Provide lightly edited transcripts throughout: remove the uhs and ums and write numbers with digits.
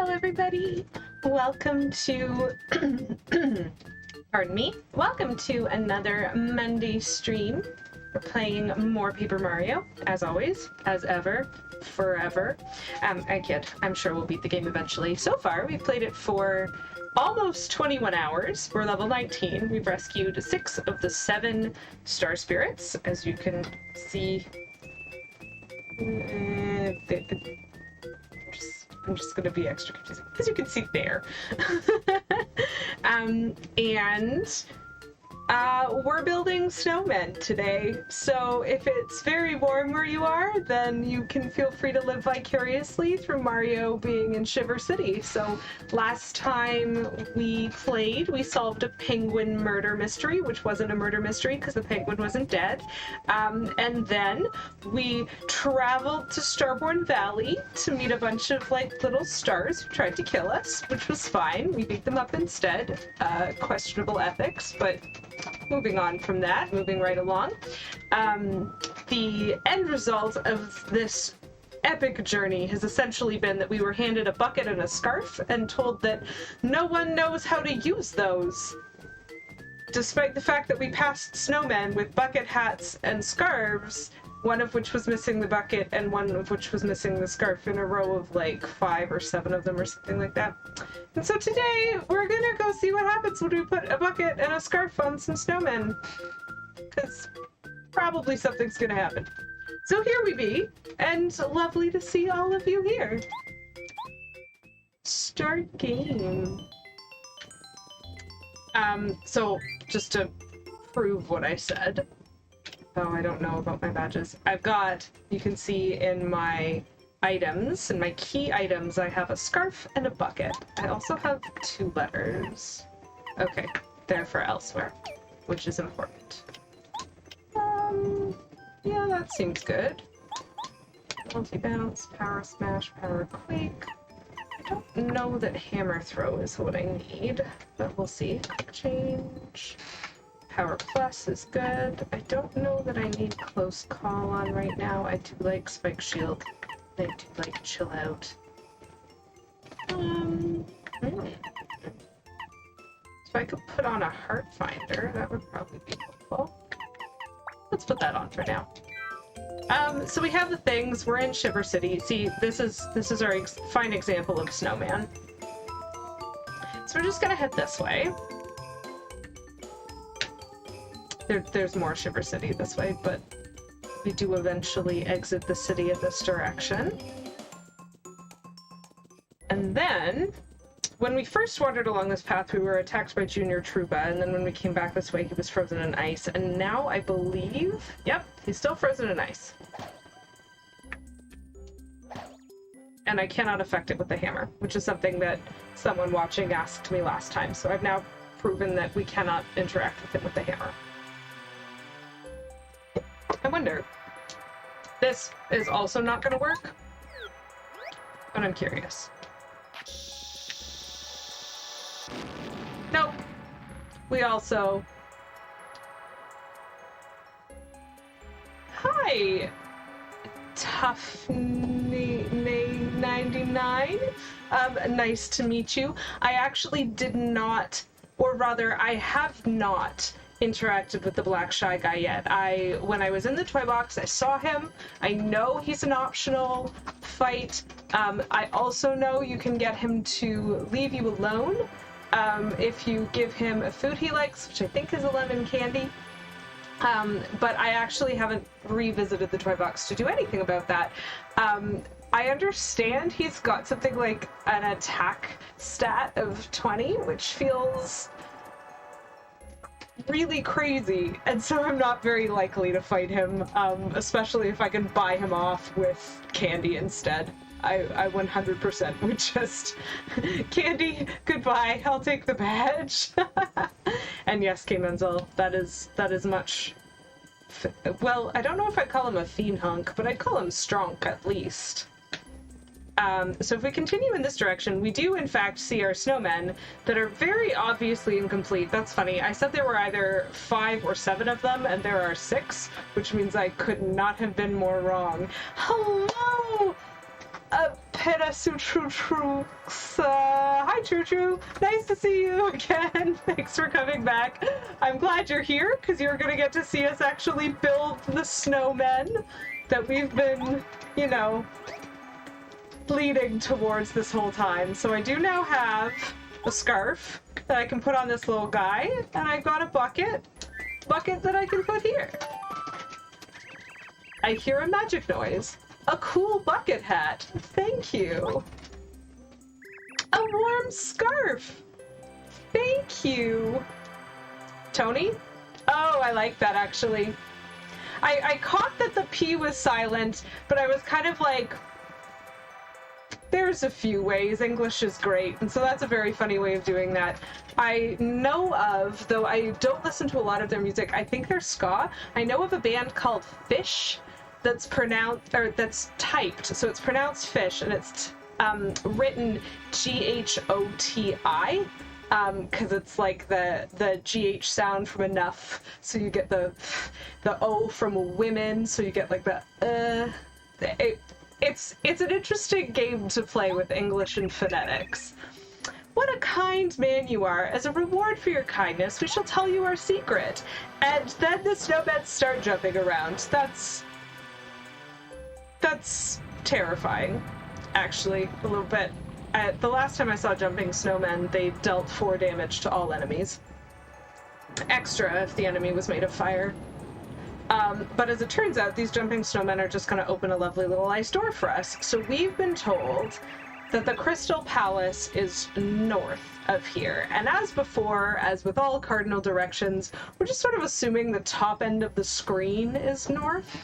Hello everybody! Welcome to, pardon me, welcome to another Monday stream. We're playing more Paper Mario, as always, as ever, forever. I kid, I'm sure we'll beat the game eventually. So far, we've played it for almost 21 hours. We're level 19. We've rescued 6 of the 7 Star Spirits, as you can see. I'm just going to be extra confusing, as you can see there. And we're building snowmen today, so if it's very warm where you are, then you can feel free to live vicariously through Mario being in Shiver City. So last time we played, we solved a penguin murder mystery, which wasn't a murder mystery because the penguin wasn't dead. And then we traveled to Starborn Valley to meet a bunch of like little stars who tried to kill us, which was fine. We beat them up instead. Questionable ethics, but moving on from that, moving right along. The end result of this epic journey has essentially been that we were handed a bucket and a scarf and told that no one knows how to use those. Despite the fact that we passed snowmen with bucket hats and scarves, one of which was missing the bucket and one of which was missing the scarf in a row of like 5 or 7 of them or something like that. And so today we're gonna go see what happens when we put a bucket and a scarf on some snowmen. Because probably something's gonna happen. So here we be, and lovely to see all of you here. Start game. So just to prove what I said. Oh, I don't know about my badges. I've got, you can see in my items, in my key items, I have a scarf and a bucket. I also have 2 letters. Okay, they're for elsewhere, which is important. Yeah, that seems good. Multi-bounce, power smash, power quake. I don't know that hammer throw is what I need, but we'll see. Change. Power plus is good. I don't know that I need close call on right now. I do like spike shield. I do like chill out. If I could put on a heart finder, that would probably be helpful. Let's put that on for now. So we have the things. We're in Shiver City. See, this is our fine example of snowman. So we're just gonna head this way. There's more Shiver City this way, but we do eventually exit the city in this direction. And then, when we first wandered along this path, we were attacked by Junior Truba, and then when we came back this way, he was frozen in ice. And now I believe, yep, he's still frozen in ice. And I cannot affect it with the hammer, which is something that someone watching asked me last time. So I've now proven that we cannot interact with it with the hammer. I wonder, this is also not going to work, but I'm curious. Nope. We also... Hi! Tough 99. Nice to meet you. I actually did not, or rather, I have not interacted with the Black Shy Guy yet. When I was in the toy box, I saw him. I know he's an optional fight. I also know you can get him to leave you alone if you give him a food he likes, which I think is a lemon candy. But I actually haven't revisited the toy box to do anything about that. I understand he's got something like an attack stat of 20, which feels really crazy, and so I'm not very likely to fight him, especially if I can buy him off with candy instead. I 100% would just... Candy, goodbye, I'll take the badge. And yes, King Menzel, that is much... Well, I don't know if I'd call him a fiend hunk, but I'd call him stronk at least. So if we continue in this direction, we do in fact see our snowmen that are very obviously incomplete. That's funny. I said there were either 5 or 7 of them, and there are 6, which means I could not have been more wrong. Hello! True. Hi, True. Nice to see you again. Thanks for coming back. I'm glad you're here because you're going to get to see us actually build the snowmen that we've been, you know, leading towards this whole time. So I do now have a scarf that I can put on this little guy, and I've got a bucket that I can put here. I hear a magic noise. A cool bucket hat. Thank you. A warm scarf. Thank you. Tony? Oh, I like that actually. I caught that the P was silent, but I was kind of like, there's a few ways. English is great, and so that's a very funny way of doing that. I know of, though I don't listen to a lot of their music, I think they're ska. I know of a band called Fish that's pronounced, or that's typed, so it's pronounced Fish, and it's written G-H-O-T-I, because it's like the GH sound from enough, so you get the O from women, so you get like the It's an interesting game to play with English and phonetics. What a kind man you are. As a reward for your kindness, we shall tell you our secret. And then the snowmen start jumping around. That's terrifying, actually, a little bit. The last time I saw jumping snowmen, they dealt 4 damage to all enemies. Extra if the enemy was made of fire. But as it turns out, these jumping snowmen are just going to open a lovely little ice door for us. So we've been told that the Crystal Palace is north of here. And as before, as with all cardinal directions, we're just sort of assuming the top end of the screen is north.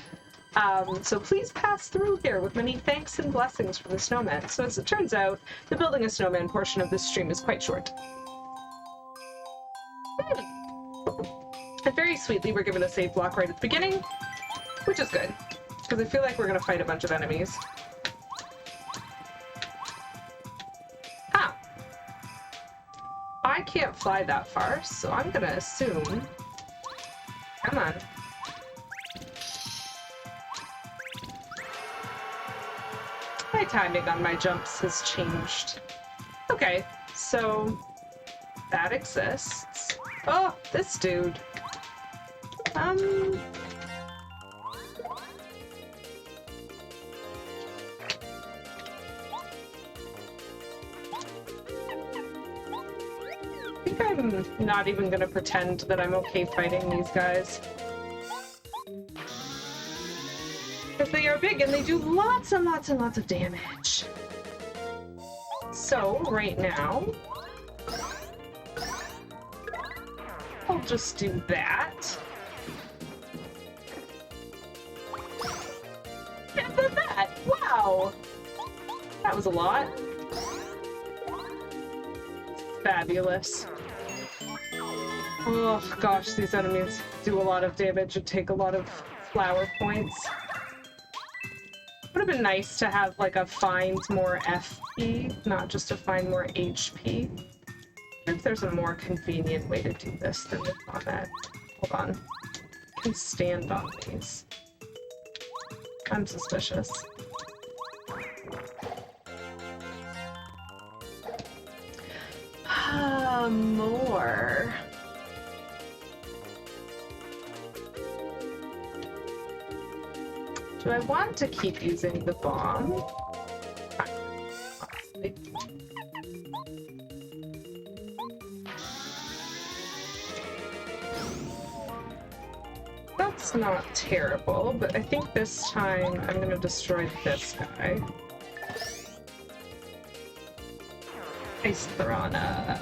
So please pass through here with many thanks and blessings from the snowmen. So as it turns out, the building a snowman portion of this stream is quite short. And very sweetly, we're given a save block right at the beginning, which is good, because I feel like we're going to fight a bunch of enemies. Ah! I can't fly that far, so I'm going to assume... Come on. My timing on my jumps has changed. Okay, so that exists. Oh, this dude. I think I'm not even gonna pretend that I'm okay fighting these guys. Because they are big and they do lots and lots and lots of damage. So, right now, I'll just do that. And then that! Wow! That was a lot. Fabulous. Oh gosh, these enemies do a lot of damage and take a lot of flower points. Would have been nice to have like a find more FP, not just to find more HP. I wonder if there's a more convenient way to do this than with combat. Hold on. I can stand on these. I'm suspicious. More. Do I want to keep using the bomb? That's not terrible, but I think this time I'm gonna destroy this guy. Ice Piranha.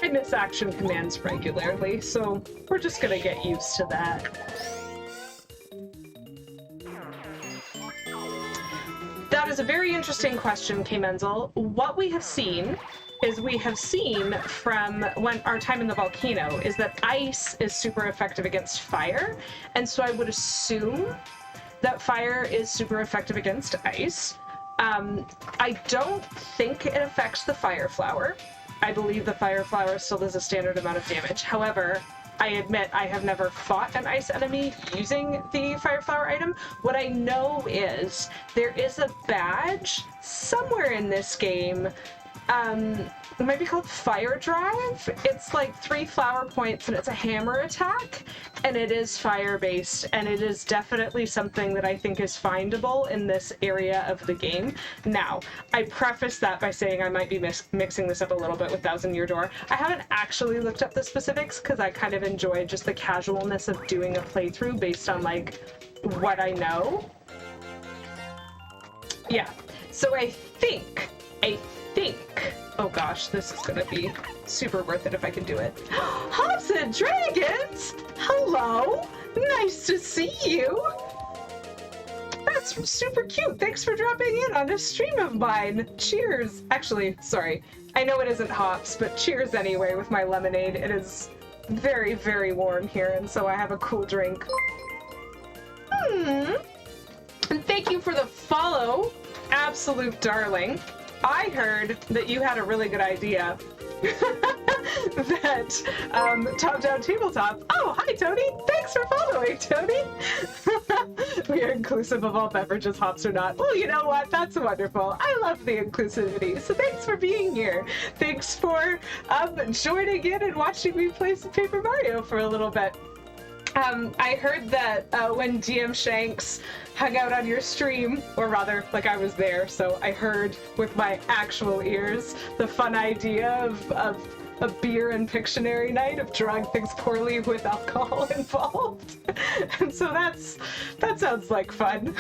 I miss action commands regularly, so we're just gonna get used to that. That is a very interesting question, K. Menzel. What we have seen is we have seen from our time in the volcano is that ice is super effective against fire, and so I would assume that fire is super effective against ice. I don't think it affects the fire flower. I believe the fire flower still does a standard amount of damage. However, I admit I have never fought an ice enemy using the fire flower item. What I know is there is a badge somewhere in this game. It might be called Fire Drive. It's like 3 flower points and it's a hammer attack, and it is fire based, and it is definitely something that I think is findable in this area of the game. Now, I preface that by saying I might be mixing this up a little bit with Thousand Year Door. I haven't actually looked up the specifics because I kind of enjoy just the casualness of doing a playthrough based on like what I know. Yeah, so I think, oh gosh, this is gonna be super worth it if I can do it. Hops and Dragons! Hello! Nice to see you! That's super cute! Thanks for dropping in on a stream of mine! Cheers! Actually, sorry. I know it isn't hops, but cheers anyway with my lemonade. It is very, very warm here, and so I have a cool drink. And thank you for the follow, absolute darling. I heard that you had a really good idea that top-down tabletop. Oh, hi, Tony. Thanks for following, Tony. We are inclusive of all beverages, hops or not. Well, you know what? That's wonderful. I love the inclusivity. So thanks for being here. Thanks for joining in and watching me play some Paper Mario for a little bit. I heard that when DM Shanks hung out on your stream, or rather, like I was there, so I heard with my actual ears the fun idea of a beer and Pictionary night, of drawing things poorly with alcohol involved. And so that sounds like fun.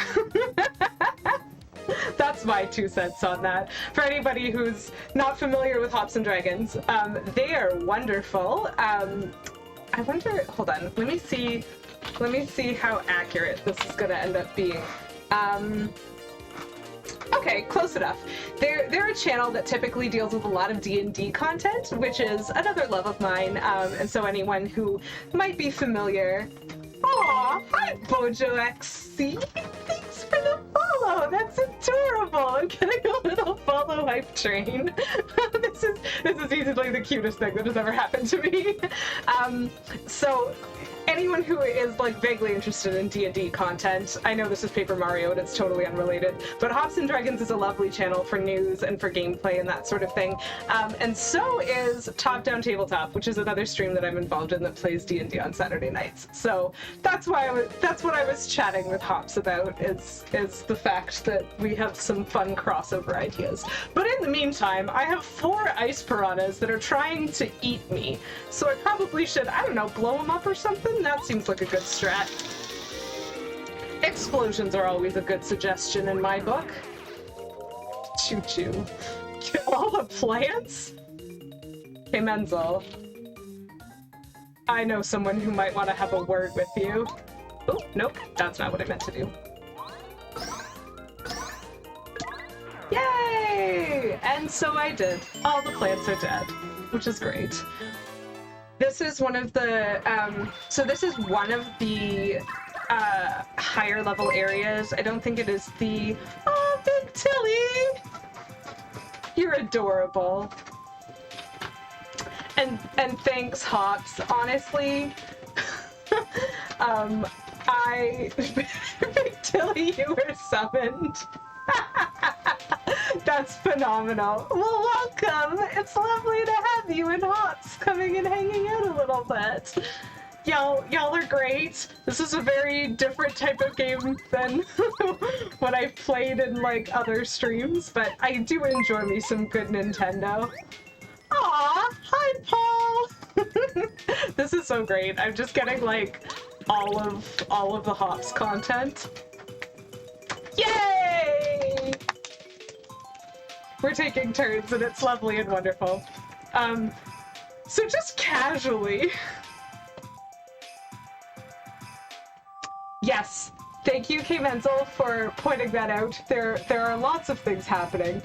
That's my 2 cents on that. For anybody who's not familiar with Hops and Dragons, they are wonderful. I wonder, hold on, let me see how accurate this is gonna end up being. Okay, close enough. They're a channel that typically deals with a lot of D&D content, which is another love of mine, and so anyone who might be familiar. Aw, hi Bojo XC! Thanks for the follow! That's adorable! I'm getting a little follow hype train. This is easily the cutest thing that has ever happened to me. So anyone who is like vaguely interested in D&D content, I know this is Paper Mario and it's totally unrelated, but Hops and Dragons is a lovely channel for news and for gameplay and that sort of thing. And so is Top Down Tabletop, which is another stream that I'm involved in that plays D&D on Saturday nights. So that's what I was chatting with Hops about, is the fact that we have some fun crossover ideas. But in the meantime, I have 4 ice piranhas that are trying to eat me. So I probably should, I don't know, blow them up or something? That seems like a good strat. Explosions are always a good suggestion in my book. Choo-choo. Kill all the plants? Hey, Menzel. I know someone who might want to have a word with you. Oh, nope, that's not what I meant to do. Yay! And so I did. All the plants are dead, which is great. This is one of the, higher level areas. I don't think it is the, oh, Big Tilly! You're adorable. And thanks, Hops. Honestly, Big Tilly, you were summoned. That's phenomenal. Well, welcome. It's lovely to have you and Hops coming and hanging out a little bit. Y'all are great. This is a very different type of game than what I've played in like other streams, but I do enjoy me some good Nintendo. Aw, hi Paul. This is so great. I'm just getting like all of the Hops content. Yay! We're taking turns and it's lovely and wonderful. So just casually. Yes, thank you, K. Menzel, for pointing that out. There are lots of things happening.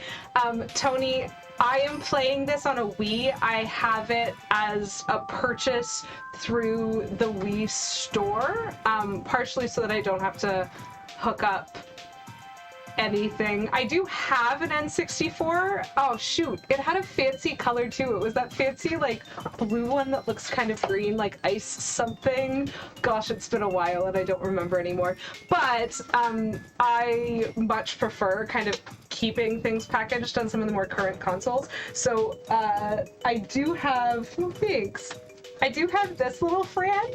Tony, I am playing this on a Wii. I have it as a purchase through the Wii store, partially so that I don't have to hook up anything. I do have an N64. Oh shoot, it had a fancy color too. It was that fancy like blue one that looks kind of green, like ice something. Gosh, it's been a while and I don't remember anymore. But I much prefer kind of keeping things packaged on some of the more current consoles. So I do have, oh, thanks. I do have this little Fran.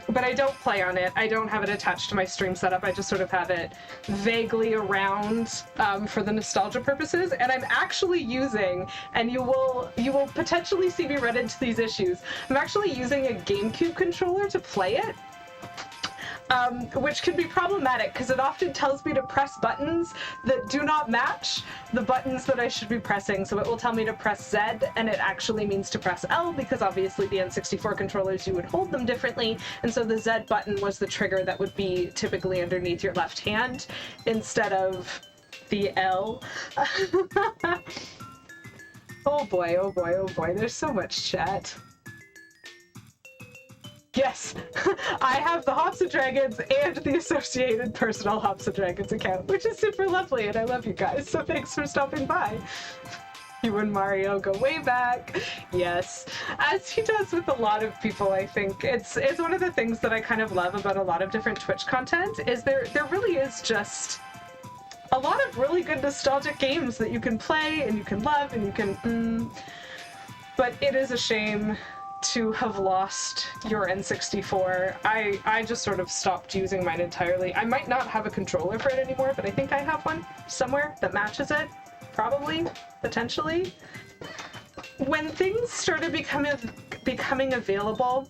But I don't play on it. I don't have it attached to my stream setup. I just sort of have it vaguely around for the nostalgia purposes. And I'm actually using, and you will potentially see me run into these issues. I'm actually using a GameCube controller to play it. Which can be problematic because it often tells me to press buttons that do not match the buttons that I should be pressing. So it will tell me to press Z, and it actually means to press L because obviously the N64 controllers, you would hold them differently. And so the Z button was the trigger that would be typically underneath your left hand instead of the L. Oh boy, oh boy, oh boy. There's so much chat. Yes, I have the Hops and Dragons and the associated personal Hops and Dragons account, which is super lovely, and I love you guys, so thanks for stopping by. You and Mario go way back. Yes, as he does with a lot of people, I think. It's one of the things that I kind of love about a lot of different Twitch content, is there really is just a lot of really good nostalgic games that you can play, and you can love, and you can, but it is a shame to have lost your N64. I just sort of stopped using mine entirely. I might not have a controller for it anymore, but I think I have one somewhere that matches it. Probably, potentially. When things started becoming available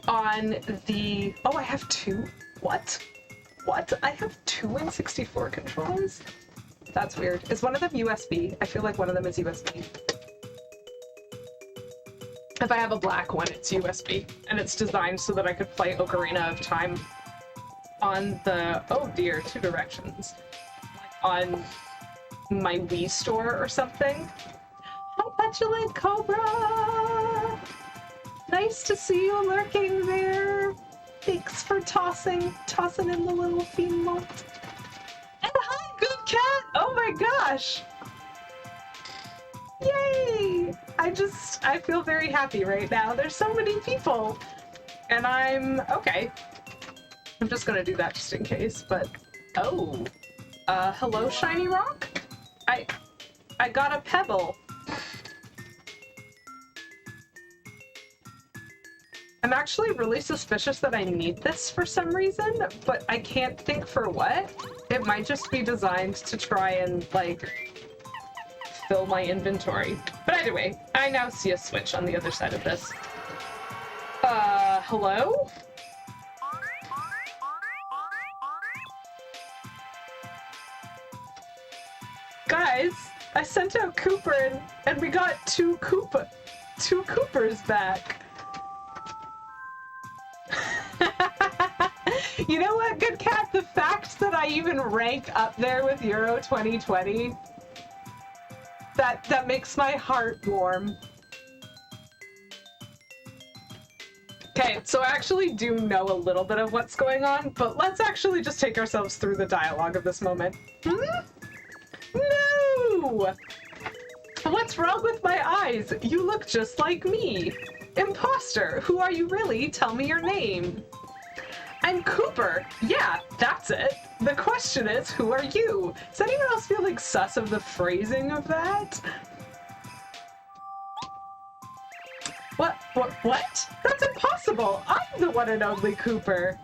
on the... Oh, I have two? What? What? I have two N64 controllers? That's weird. Is one of them USB? I feel like one of them is USB. If I have a black one, it's USB, and it's designed so that I could play Ocarina of Time on the, oh dear, two directions, on my Wii store or something. Hi, Petulant Cobra! Nice to see you lurking there. Thanks for tossing in the little emote. And hi, good cat! Oh my gosh! Yay! I feel very happy right now. There's so many people. And I'm okay. I'm just gonna do that just in case, but oh. Hello, Shiny Rock? I got a pebble. I'm actually really suspicious that I need this for some reason, but I can't think for what. It might just be designed to try and, like, fill my inventory. But either way, I now see a switch on the other side of this. Hello? Guys, I sent out Cooper and we got two Coopers back. You know what, good cat? The fact that I even rank up there with Euro 2020, that makes my heart warm. Okay, so I actually do know a little bit of what's going on, but let's actually just take ourselves through the dialogue of this moment. No! What's wrong with my eyes? You look just like me. Imposter, who are you really? Tell me your name. I'm Cooper. Yeah, that's it. The question is, who are you? Does anyone else feel like sus of the phrasing of that? What? That's impossible. I'm the one and only Cooper.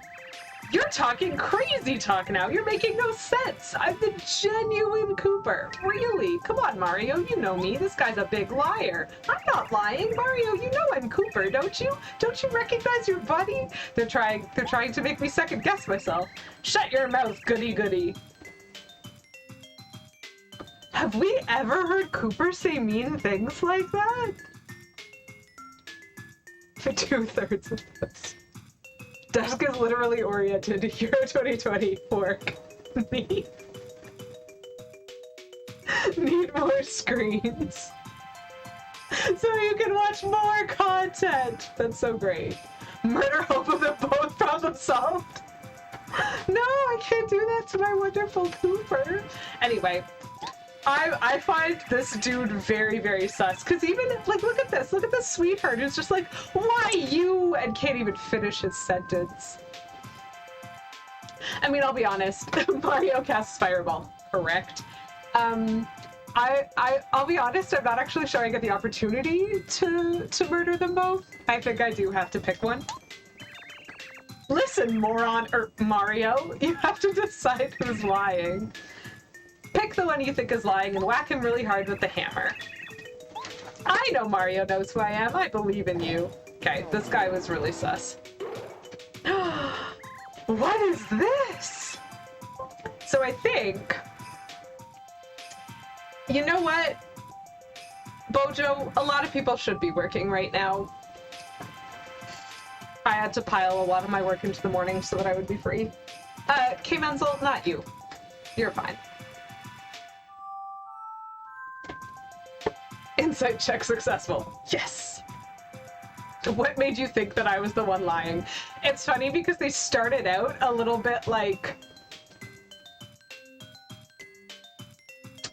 You're talking crazy talk now. You're making no sense. I'm the genuine Cooper. Really? Come on, Mario. You know me. This guy's a big liar. I'm not lying. Mario, you know I'm Cooper, don't you? Don't you recognize your buddy? They're trying to make me second guess myself. Shut your mouth, goody goody. Have we ever heard Cooper say mean things like that? For 2/3 of this. Desk is literally oriented to Euro 2020 fork. Need more screens. So you can watch more content. That's so great. Murder hope of them both, problem solved. No, I can't do that to my wonderful Cooper. Anyway, I find this dude very, very sus. Because even, like, look at this sweetheart who's just like, why you? And can't even finish his sentence. I mean, I'll be honest, Mario casts Fireball, correct? I'll be honest, I'm not actually sure I get the opportunity to murder them both. I think I do have to pick one. Listen, moron, or Mario, you have to decide who's lying. Pick the one you think is lying and whack him really hard with the hammer. I know Mario knows who I am. I believe in you. Okay, this guy was really sus. What is this? So I think... You know what? Bojo, a lot of people should be working right now. I had to pile a lot of my work into the morning so that I would be free. K Menzel, not you. You're fine. Insight check successful. Yes! What made you think that I was the one lying? It's funny because they started out a little bit like...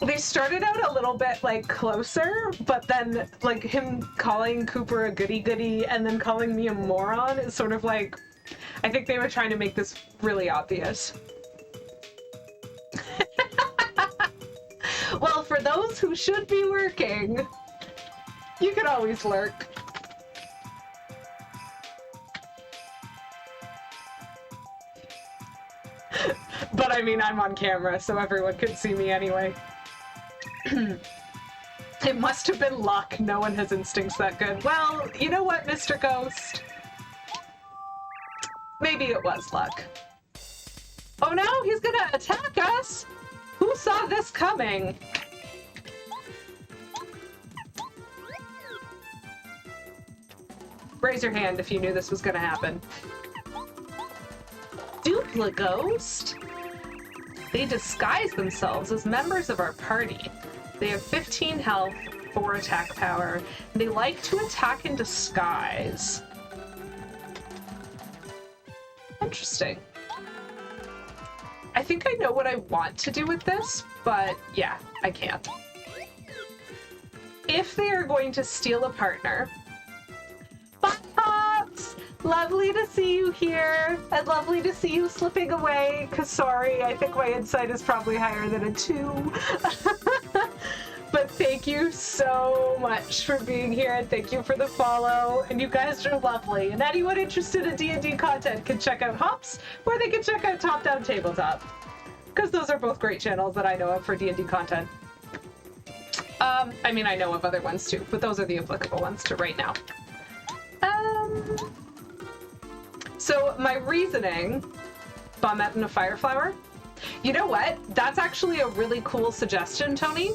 They started out a little bit, like, closer, but then, like, him calling Cooper a goody-goody and then calling me a moron is sort of like... I think they were trying to make this really obvious. Well, for those who should be working, you can always lurk. But I mean, I'm on camera, so everyone could see me anyway. It must have been luck. No one has instincts that good. Well, you know what, Mr. Ghost? Maybe it was luck. Oh no, he's gonna attack us! Who saw this coming? Raise your hand if you knew this was gonna happen. Dupla Ghost? They disguise themselves as members of our party. They have 15 health, 4 attack power. They like to attack in disguise. Interesting. I think I know what I want to do with this, but yeah, I can't. If they are going to steal a partner... Bye, Pops! Lovely to see you here, and lovely to see you slipping away, because sorry, I think my insight is probably higher than a 2. But thank you so much for being here, and thank you for the follow, and you guys are lovely. And anyone interested in D&D content can check out Hops, or they can check out Top Down Tabletop, because those are both great channels that I know of for D&D content. I mean, I know of other ones too, but those are the applicable ones to right now. So my reasoning, Bombette and a Fireflower, you know what? That's actually a really cool suggestion, Tony.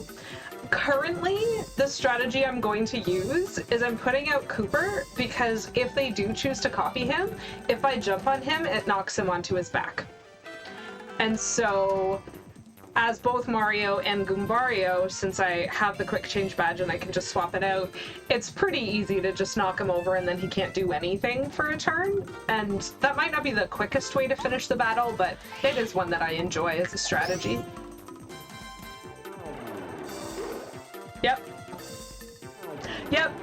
Currently, the strategy I'm going to use is I'm putting out Cooper because if they do choose to copy him, if I jump on him, it knocks him onto his back. And so, as both Mario and Goombario, since I have the quick change badge and I can just swap it out, it's pretty easy to just knock him over and then he can't do anything for a turn. And that might not be the quickest way to finish the battle, but it is one that I enjoy as a strategy. Yep. Yep.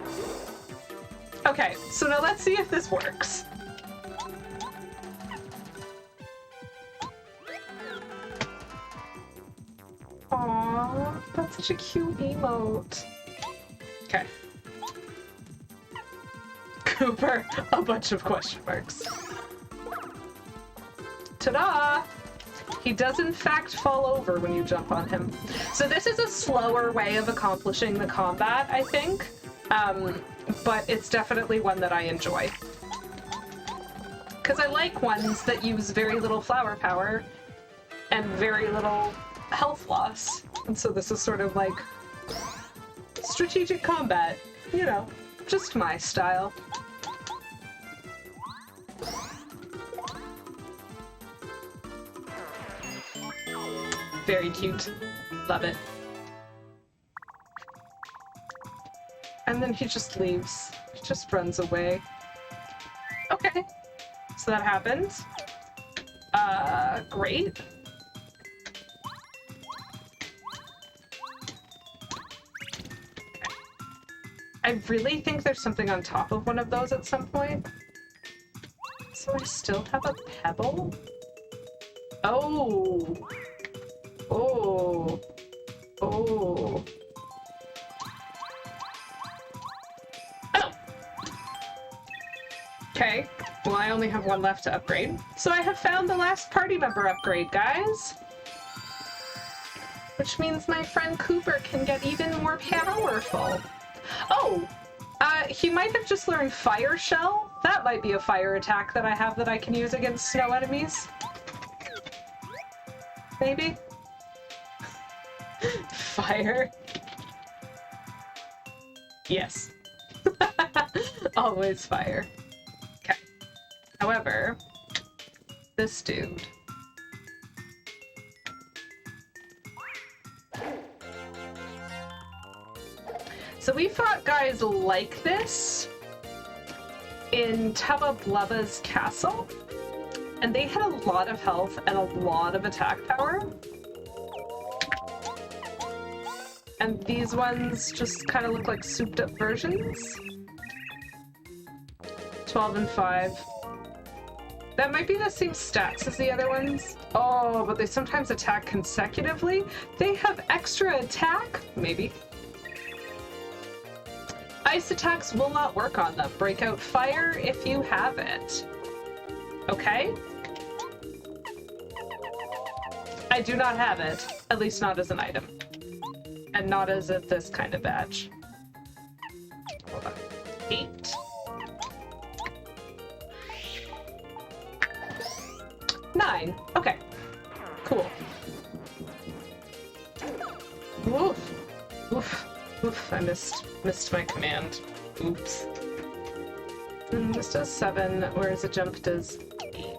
Okay, so now let's see if this works. Aww, that's such a cute emote. Okay. Cooper, a bunch of question marks. Ta-da! He does in fact fall over when you jump on him. So this is a slower way of accomplishing the combat, I think. But it's definitely one that I enjoy. Because I like ones that use very little flower power and very little health loss. And so this is sort of like strategic combat, you know, just my style. Very cute. Love it. And then he just leaves. He just runs away. Okay. So that happens. Great. I really think there's something on top of one of those at some point. So I still have a pebble? Oh. Oh. Oh. Oh! Okay. Well, I only have one left to upgrade. So I have found the last party member upgrade, guys. Which means my friend Cooper can get even more powerful. Oh! He might have just learned Fire Shell. That might be a fire attack that I have that I can use against snow enemies. Maybe? Fire. Yes. Always fire. Okay. However, this dude. So we fought guys like this in Tubba Blubba's castle, and they had a lot of health and a lot of attack power. And these ones just kind of look like souped up versions. 12 and 5. That might be the same stats as the other ones. Oh, but they sometimes attack consecutively. They have extra attack? Maybe. Ice attacks will not work on them. Break out fire if you have it. Okay? I do not have it. At least not as an item. And not as this kind of badge. Hold on. 8. 9. Okay. Cool. Woof. Woof. Oof, I missed my command. Oops. This does 7, whereas a jump does 8.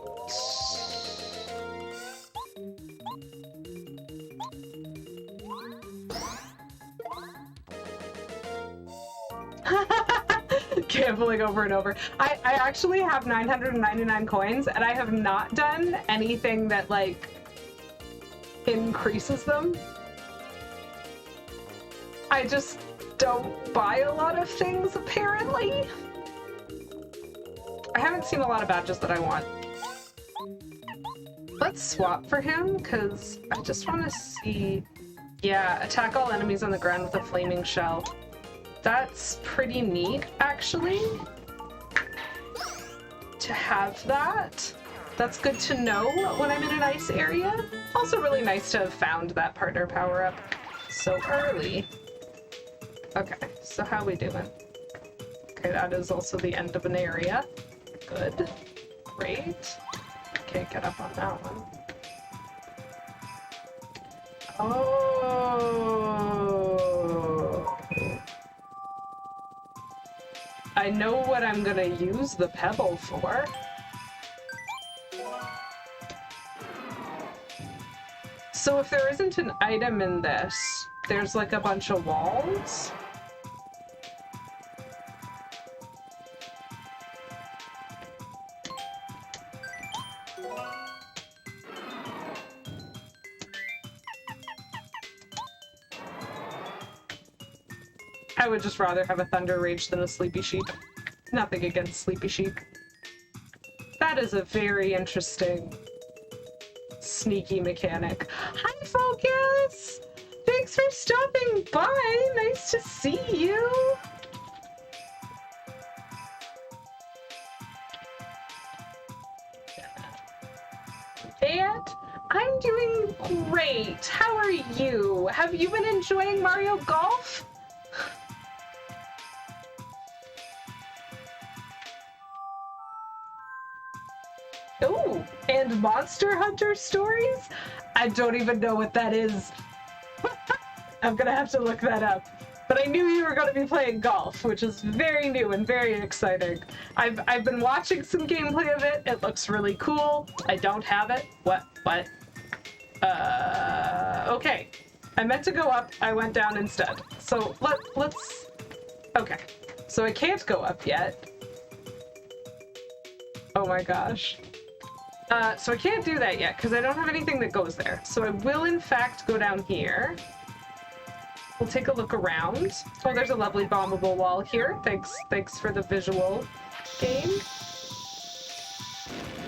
Gambling over and over. I actually have 999 coins, and I have not done anything that, like, increases them. I just don't buy a lot of things, apparently. I haven't seen a lot of badges that I want. Let's swap for him, because I just want to see... Yeah, attack all enemies on the ground with a flaming shell. That's pretty neat, actually. To have that. That's good to know when I'm in an ice area. Also really nice to have found that partner power-up so early. Okay, so how we doing? Okay, that is also the end of an area. Good. Great. Can't get up on that one. Oh. I know what I'm gonna use the pebble for. So if there isn't an item in this, there's like a bunch of walls. I would just rather have a Thunder Rage than a Sleepy Sheep. Nothing against Sleepy Sheep. That is a very interesting, sneaky mechanic. Hi, Focus! Thanks for stopping by! Nice to see you! And I'm doing great! How are you? Have you been enjoying Mario Golf? Oh, and Monster Hunter Stories? I don't even know what that is. I'm gonna have to look that up. But I knew you were gonna be playing golf, which is very new and very exciting. I've been watching some gameplay of it. It looks really cool. I don't have it. What? Okay. I meant to go up, I went down instead. So let's... Okay. So I can't go up yet. Oh my gosh. So I can't do that yet because I don't have anything that goes there. So I will in fact go down here. We'll take a look around. Oh, there's a lovely bombable wall here. Thanks for the visual game.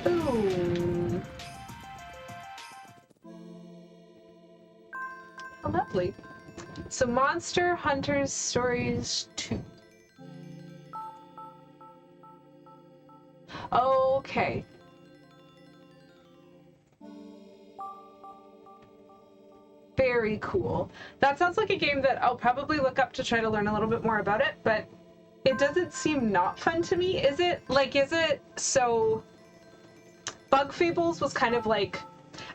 Ooh. Oh, lovely. So Monster Hunters Stories 2. Okay. Very cool. That sounds like a game that I'll probably look up to try to learn a little bit more about it, but it doesn't seem not fun to me. Is it? So Bug Fables was kind of like,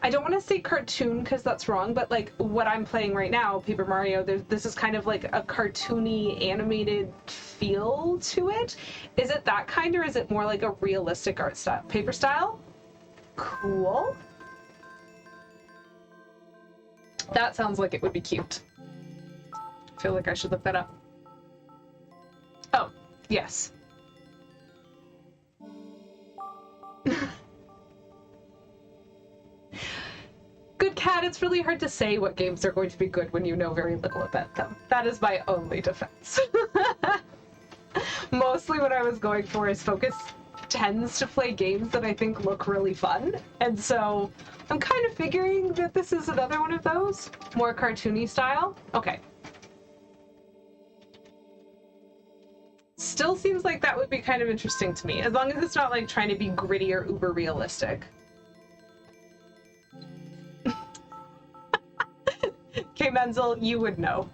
I don't want to say cartoon because that's wrong, but like what I'm playing right now, Paper Mario, this is kind of like a cartoony animated feel to it. Is it that kind, or is it more like a realistic art style? Paper style? Cool. That sounds like it would be cute. I feel like I should look that up. Oh, yes. Good cat, it's really hard to say what games are going to be good when you know very little about them. That is my only defense. Mostly what I was going for is Focus tends to play games that I think look really fun, and so I'm kind of figuring that this is another one of those. More cartoony style. Okay. Still seems like that would be kind of interesting to me, as long as it's not like trying to be gritty or uber realistic. Okay, Menzel, you would know.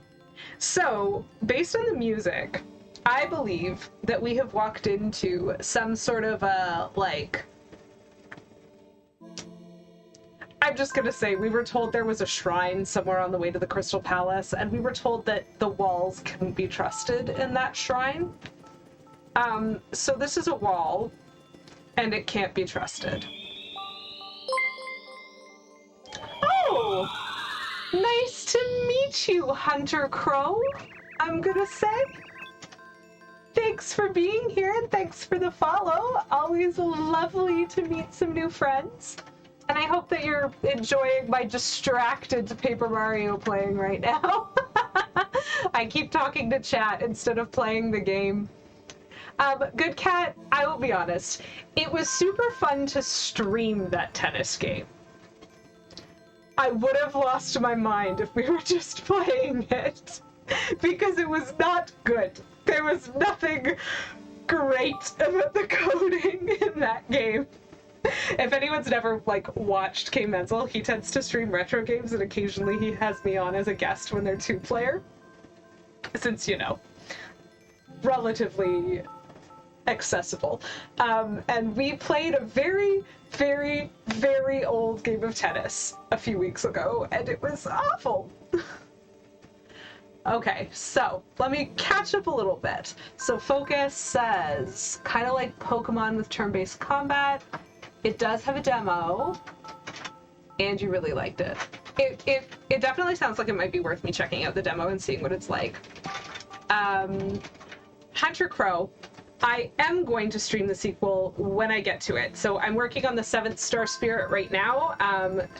So, based on the music, I believe that we have walked into some sort of a, like... I'm just gonna say, we were told there was a shrine somewhere on the way to the Crystal Palace, and we were told that the walls couldn't be trusted in that shrine. So this is a wall, and it can't be trusted. Oh! Nice to meet you, Hunter Crow, I'm gonna say. Thanks for being here, and thanks for the follow. Always lovely to meet some new friends. And I hope that you're enjoying my distracted Paper Mario playing right now. I keep talking to chat instead of playing the game. Good cat, I will be honest. It was super fun to stream that tennis game. I would have lost my mind if we were just playing it, because it was not good. There was nothing great about the coding in that game. If anyone's never, like, watched K Menzel, he tends to stream retro games, and occasionally he has me on as a guest when they're two-player. Since, you know, relatively accessible. And we played a very, very, very old game of tennis a few weeks ago, and it was awful. Okay, so let me catch up a little bit. So Focus says, kind of like Pokemon with turn-based combat. It does have a demo, and you really liked it. It definitely sounds like it might be worth me checking out the demo and seeing what it's like. Hunter Crow, I am going to stream the sequel when I get to it. So I'm working on the 7th Star Spirit right now,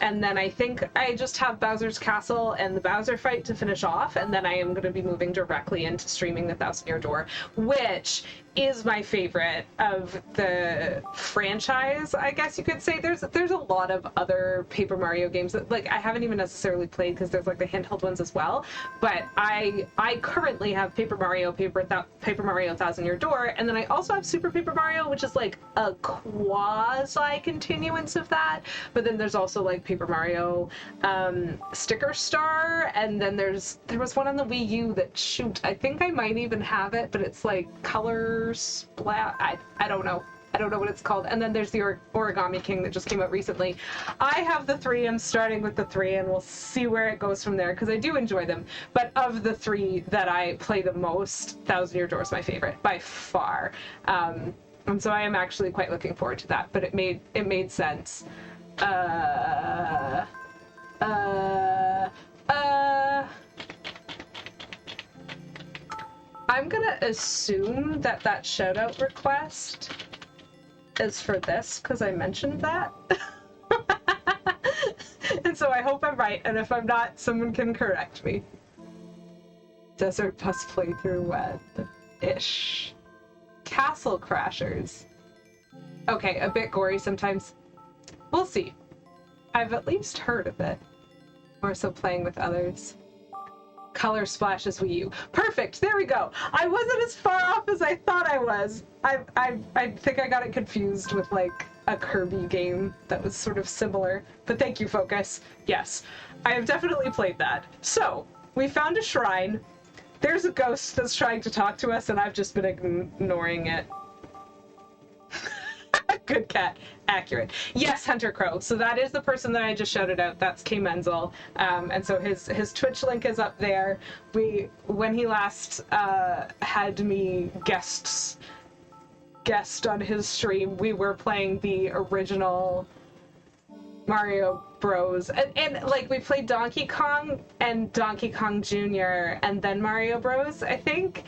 and then I think I just have Bowser's Castle and the Bowser fight to finish off, and then I am going to be moving directly into streaming the Thousand Year Door, which is my favorite of the franchise, I guess you could say. There's a lot of other Paper Mario games that, like, I haven't even necessarily played because there's, like, the handheld ones as well, but I currently have Paper Mario Thousand Year Door, and then I also have Super Paper Mario, which is like a quasi-continuance of that, but then there's also like Paper Mario Sticker Star, and then there was one on the Wii U that, shoot, I think I might even have it, but it's like Color Splat, I don't know. I don't know what it's called. And then there's the Origami King that just came out recently. I have the 3. I'm starting with the 3, and we'll see where it goes from there, because I do enjoy them. But of the 3 that I play the most, Thousand Year Door is my favorite, by far. And so I am actually quite looking forward to that, but it made sense. I'm gonna assume that shout-out request is for this, because I mentioned that. And so I hope I'm right, and if I'm not, someone can correct me. Desert Bus playthrough web-ish. Castle Crashers. Okay, a bit gory sometimes. We'll see. I've at least heard of it. More so playing with others. Color Splashes Wii U. Perfect! There we go! I wasn't as far off as I thought I was! I think I got it confused with, like, a Kirby game that was sort of similar. But thank you, Focus. Yes, I have definitely played that. So, we found a shrine. There's a ghost that's trying to talk to us, and I've just been ignoring it. Good cat. Accurate. Yes, Hunter Crow. So that is the person that I just shouted out. That's K Menzel. And so his Twitch link is up there. When he last had me guest on his stream, we were playing the original Mario Bros. And like, we played Donkey Kong and Donkey Kong Jr. and then Mario Bros, I think.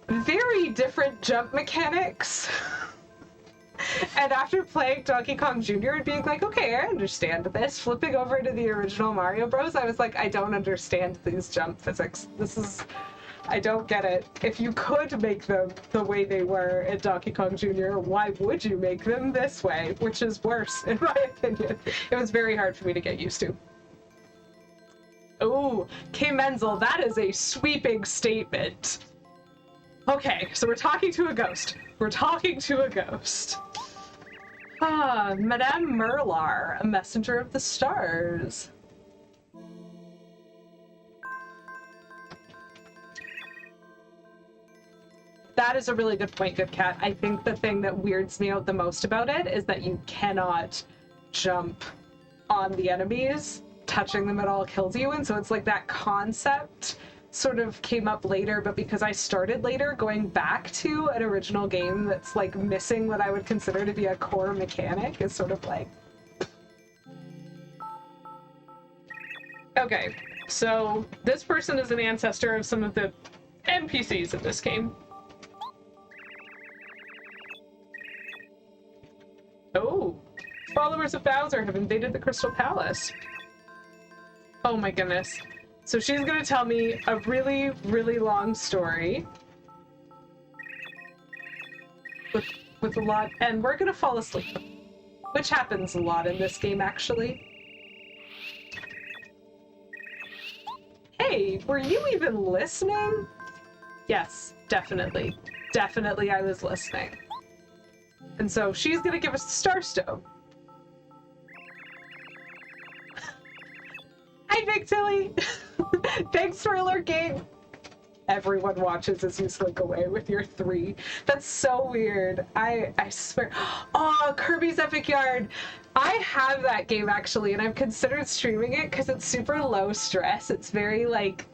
Very different jump mechanics. And after playing Donkey Kong Jr. and being like, okay, I understand this, flipping over to the original Mario Bros, I was like, I don't understand these jump physics. I don't get it. If you could make them the way they were in Donkey Kong Jr., why would you make them this way? Which is worse, in my opinion. It was very hard for me to get used to. Oh, K Menzel, that is a sweeping statement. Okay, so we're talking to a ghost. We're talking to a ghost. Ah, Madame Merlar, a messenger of the stars. That is a really good point, Good Cat. I think the thing that weirds me out the most about it is that you cannot jump on the enemies. Touching them at all kills you, and so it's like that concept sort of came up later, but because I started later, going back to an original game that's like missing what I would consider to be a core mechanic is sort of like... Okay, so this person is an ancestor of some of the NPCs in this game. Oh, followers of Bowser have invaded the Crystal Palace. Oh my goodness. So she's gonna tell me a really, really long story with a lot, and we're gonna fall asleep, which happens a lot in this game, actually. Hey, were you even listening? Yes, definitely. Definitely I was listening. And so she's gonna give us the Starstone. Hi, Big Tilly! Thanks for lurking! Everyone watches as you slink away with your 3. That's so weird. I swear. Oh, Kirby's Epic Yarn! I have that game, actually, and I've considered streaming it because it's super low stress. It's very, like,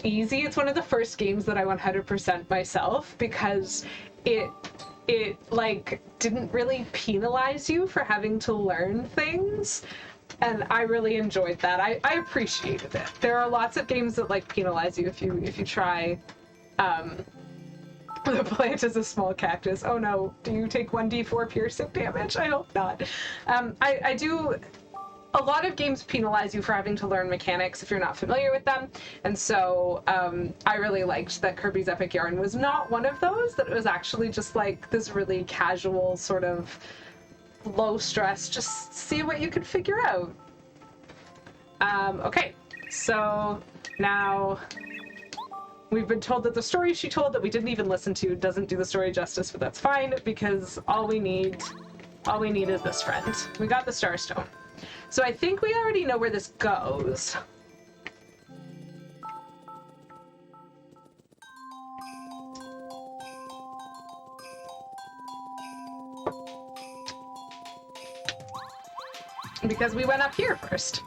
easy. It's one of the first games that I 100% myself because it like, didn't really penalize you for having to learn things. And I really enjoyed that. I appreciated it. There are lots of games that like penalize you if you try. The plant is a small cactus. Oh no, do you take 1d4 piercing damage? I hope not. I do. A lot of games penalize you for having to learn mechanics if you're not familiar with them, and so I really liked that Kirby's Epic Yarn was not one of those. That it was actually just like this really casual sort of low stress, just see what you could figure out. Okay, so now we've been told that the story she told that we didn't even listen to doesn't do the story justice, but that's fine because all we need is this friend. We got the Starstone. So I think we already know where this goes. Because we went up here first.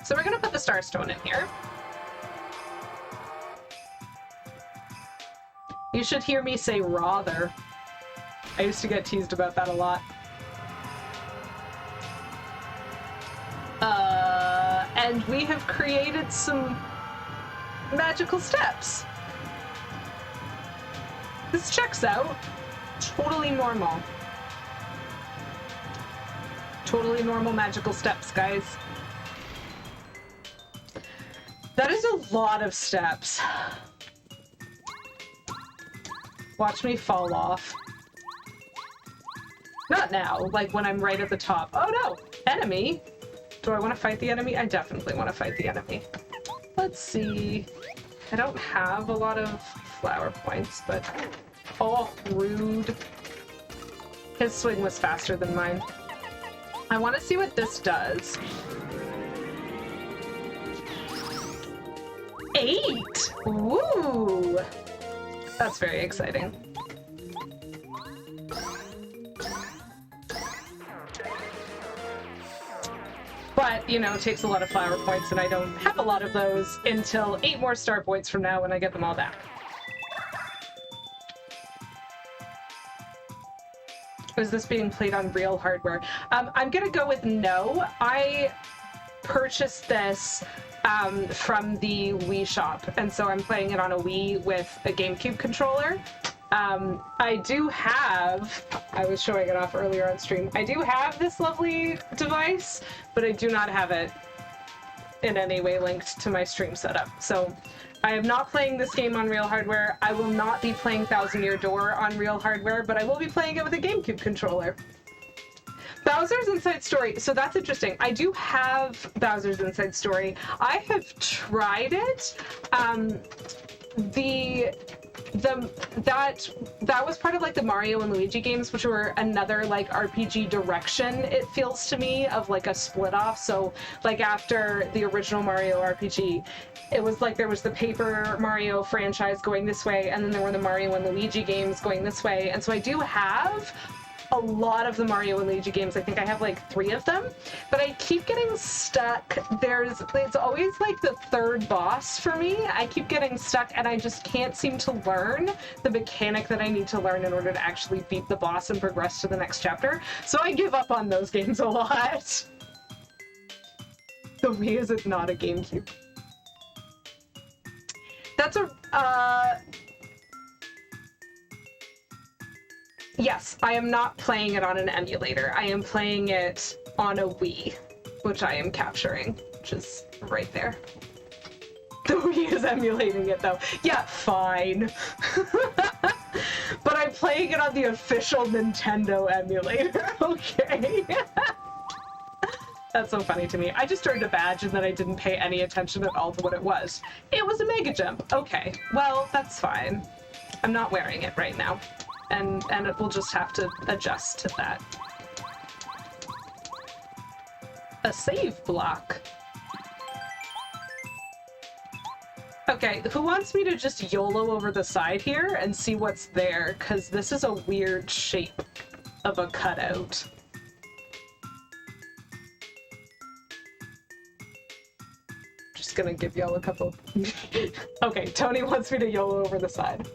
So we're gonna put the Starstone in here. You should hear me say rather. I used to get teased about that a lot. And we have created some magical steps. This checks out. Totally normal. Totally normal magical steps, guys. That is a lot of steps. Watch me fall off. Not now, like when I'm right at the top. Oh no! Enemy? Do I want to fight the enemy? I definitely want to fight the enemy. Let's see. I don't have a lot of flower points, but... Oh, rude. His swing was faster than mine. I want to see what this does. 8! Woo! That's very exciting. But, you know, it takes a lot of flower points, and I don't have a lot of those until 8 more star points from now when I get them all back. Is this being played on real hardware? I'm gonna go with no. I purchased this from the Wii shop, and so I'm playing it on a Wii with a GameCube controller. I do have, I was showing it off earlier on stream, I do have this lovely device, but I do not have it in any way linked to my stream setup. So I am not playing this game on real hardware. I will not be playing Thousand Year Door on real hardware, but I will be playing it with a GameCube controller. Bowser's Inside Story, so that's interesting. I do have Bowser's Inside Story. I have tried it. That was part of like the Mario and Luigi games, which were another like RPG direction, it feels to me, of like a split off. So like after the original Mario RPG, it was like there was the Paper Mario franchise going this way, and then there were the Mario and Luigi games going this way. And so I do have a lot of the Mario and Luigi games. I think I have like 3 of them, but I keep getting stuck. It's always like the third boss for me. I keep getting stuck and I just can't seem to learn the mechanic that I need to learn in order to actually beat the boss and progress to the next chapter. So I give up on those games a lot. The Wii is not a GameCube. That's a, yes, I am not playing it on an emulator. I am playing it on a Wii, which I am capturing, which is right there. The Wii is emulating it though. Yeah, fine. But I'm playing it on the official Nintendo emulator, okay? That's so funny to me. I just earned a badge and then I didn't pay any attention at all to what it was. It was a Mega Jump. Okay, well, that's fine. I'm not wearing it right now. And it will just have to adjust to that. A save block. Okay, who wants me to just YOLO over the side here and see what's there? Because this is a weird shape of a cutout. Just gonna give y'all a couple. Okay, Tony wants me to YOLO over the side.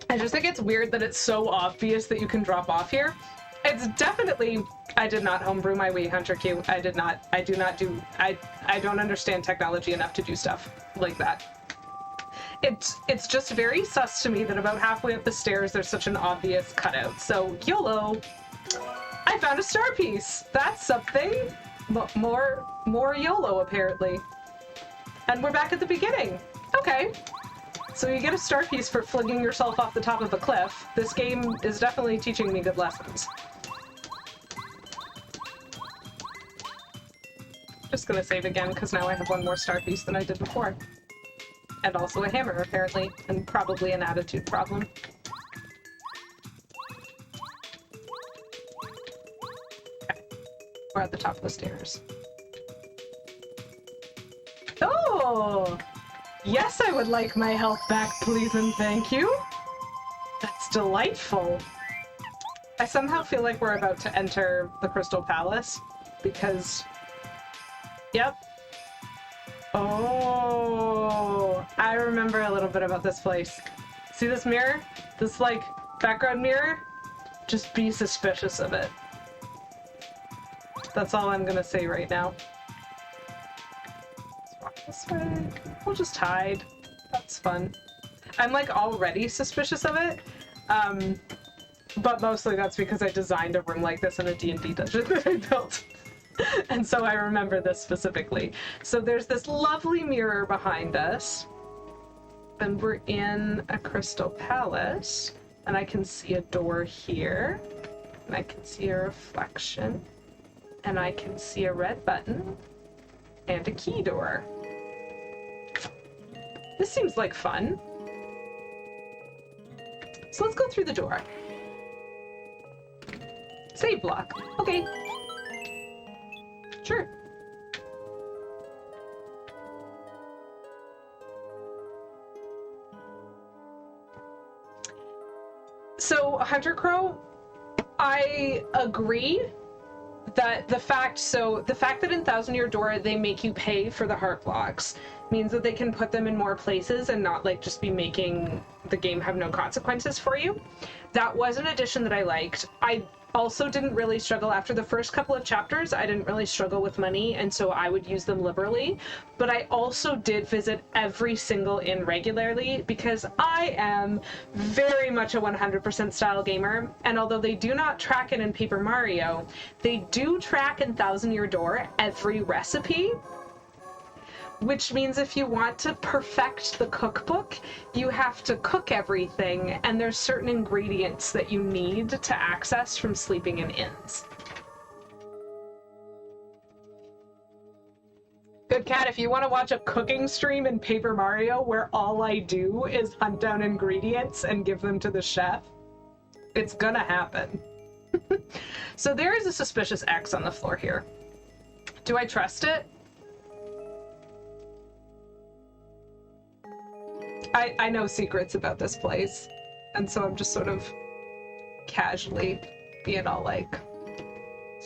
I just think it's weird that it's so obvious that you can drop off here. It's definitely, I did not homebrew my Wii Hunter Q. I don't understand technology enough to do stuff like that. It's just very sus to me that about halfway up the stairs there's such an obvious cutout. So YOLO. I found a star piece. That's something. More YOLO apparently. And we're back at the beginning. Okay. So you get a star piece for flinging yourself off the top of a cliff. This game is definitely teaching me good lessons. Just gonna save again, because now I have 1 more star piece than I did before. And also a hammer, apparently, and probably an attitude problem. Okay. We're at the top of the stairs. Oh! Yes, I would like my health back, please and thank you. That's delightful. I somehow feel like we're about to enter the Crystal Palace, because... Yep. Oh, I remember a little bit about this place. See this mirror? This, like, background mirror? Just be suspicious of it. That's all I'm gonna say right now. This way. We'll just hide. That's fun. I'm like already suspicious of it. but mostly that's because I designed a room like this in a D&D dungeon that I built. And so I remember this specifically. So there's this lovely mirror behind us, and we're in a crystal palace, and I can see a door here, and I can see a reflection, and I can see a red button, and a key door. This seems like fun. So let's go through the door. Save block. Okay. Sure. So, Hunter Crow, I agree that the fact that in Thousand Year Door they make you pay for the heart blocks means that they can put them in more places and not like just be making the game have no consequences for you. That was an addition that I liked. I also didn't really struggle after the first couple of chapters. I didn't really struggle with money, and so I would use them liberally. But I also did visit every single inn regularly because I am very much a 100% style gamer, and although they do not track it in Paper Mario, they do track in Thousand Year Door every recipe. Which means if you want to perfect the cookbook, you have to cook everything, and there's certain ingredients that you need to access from sleeping in inns. Good Cat, if you want to watch a cooking stream in Paper Mario where all I do is hunt down ingredients and give them to the chef, it's gonna happen. So there is a suspicious X on the floor here. Do I trust it? I know secrets about this place, and so I'm just sort of casually being all like,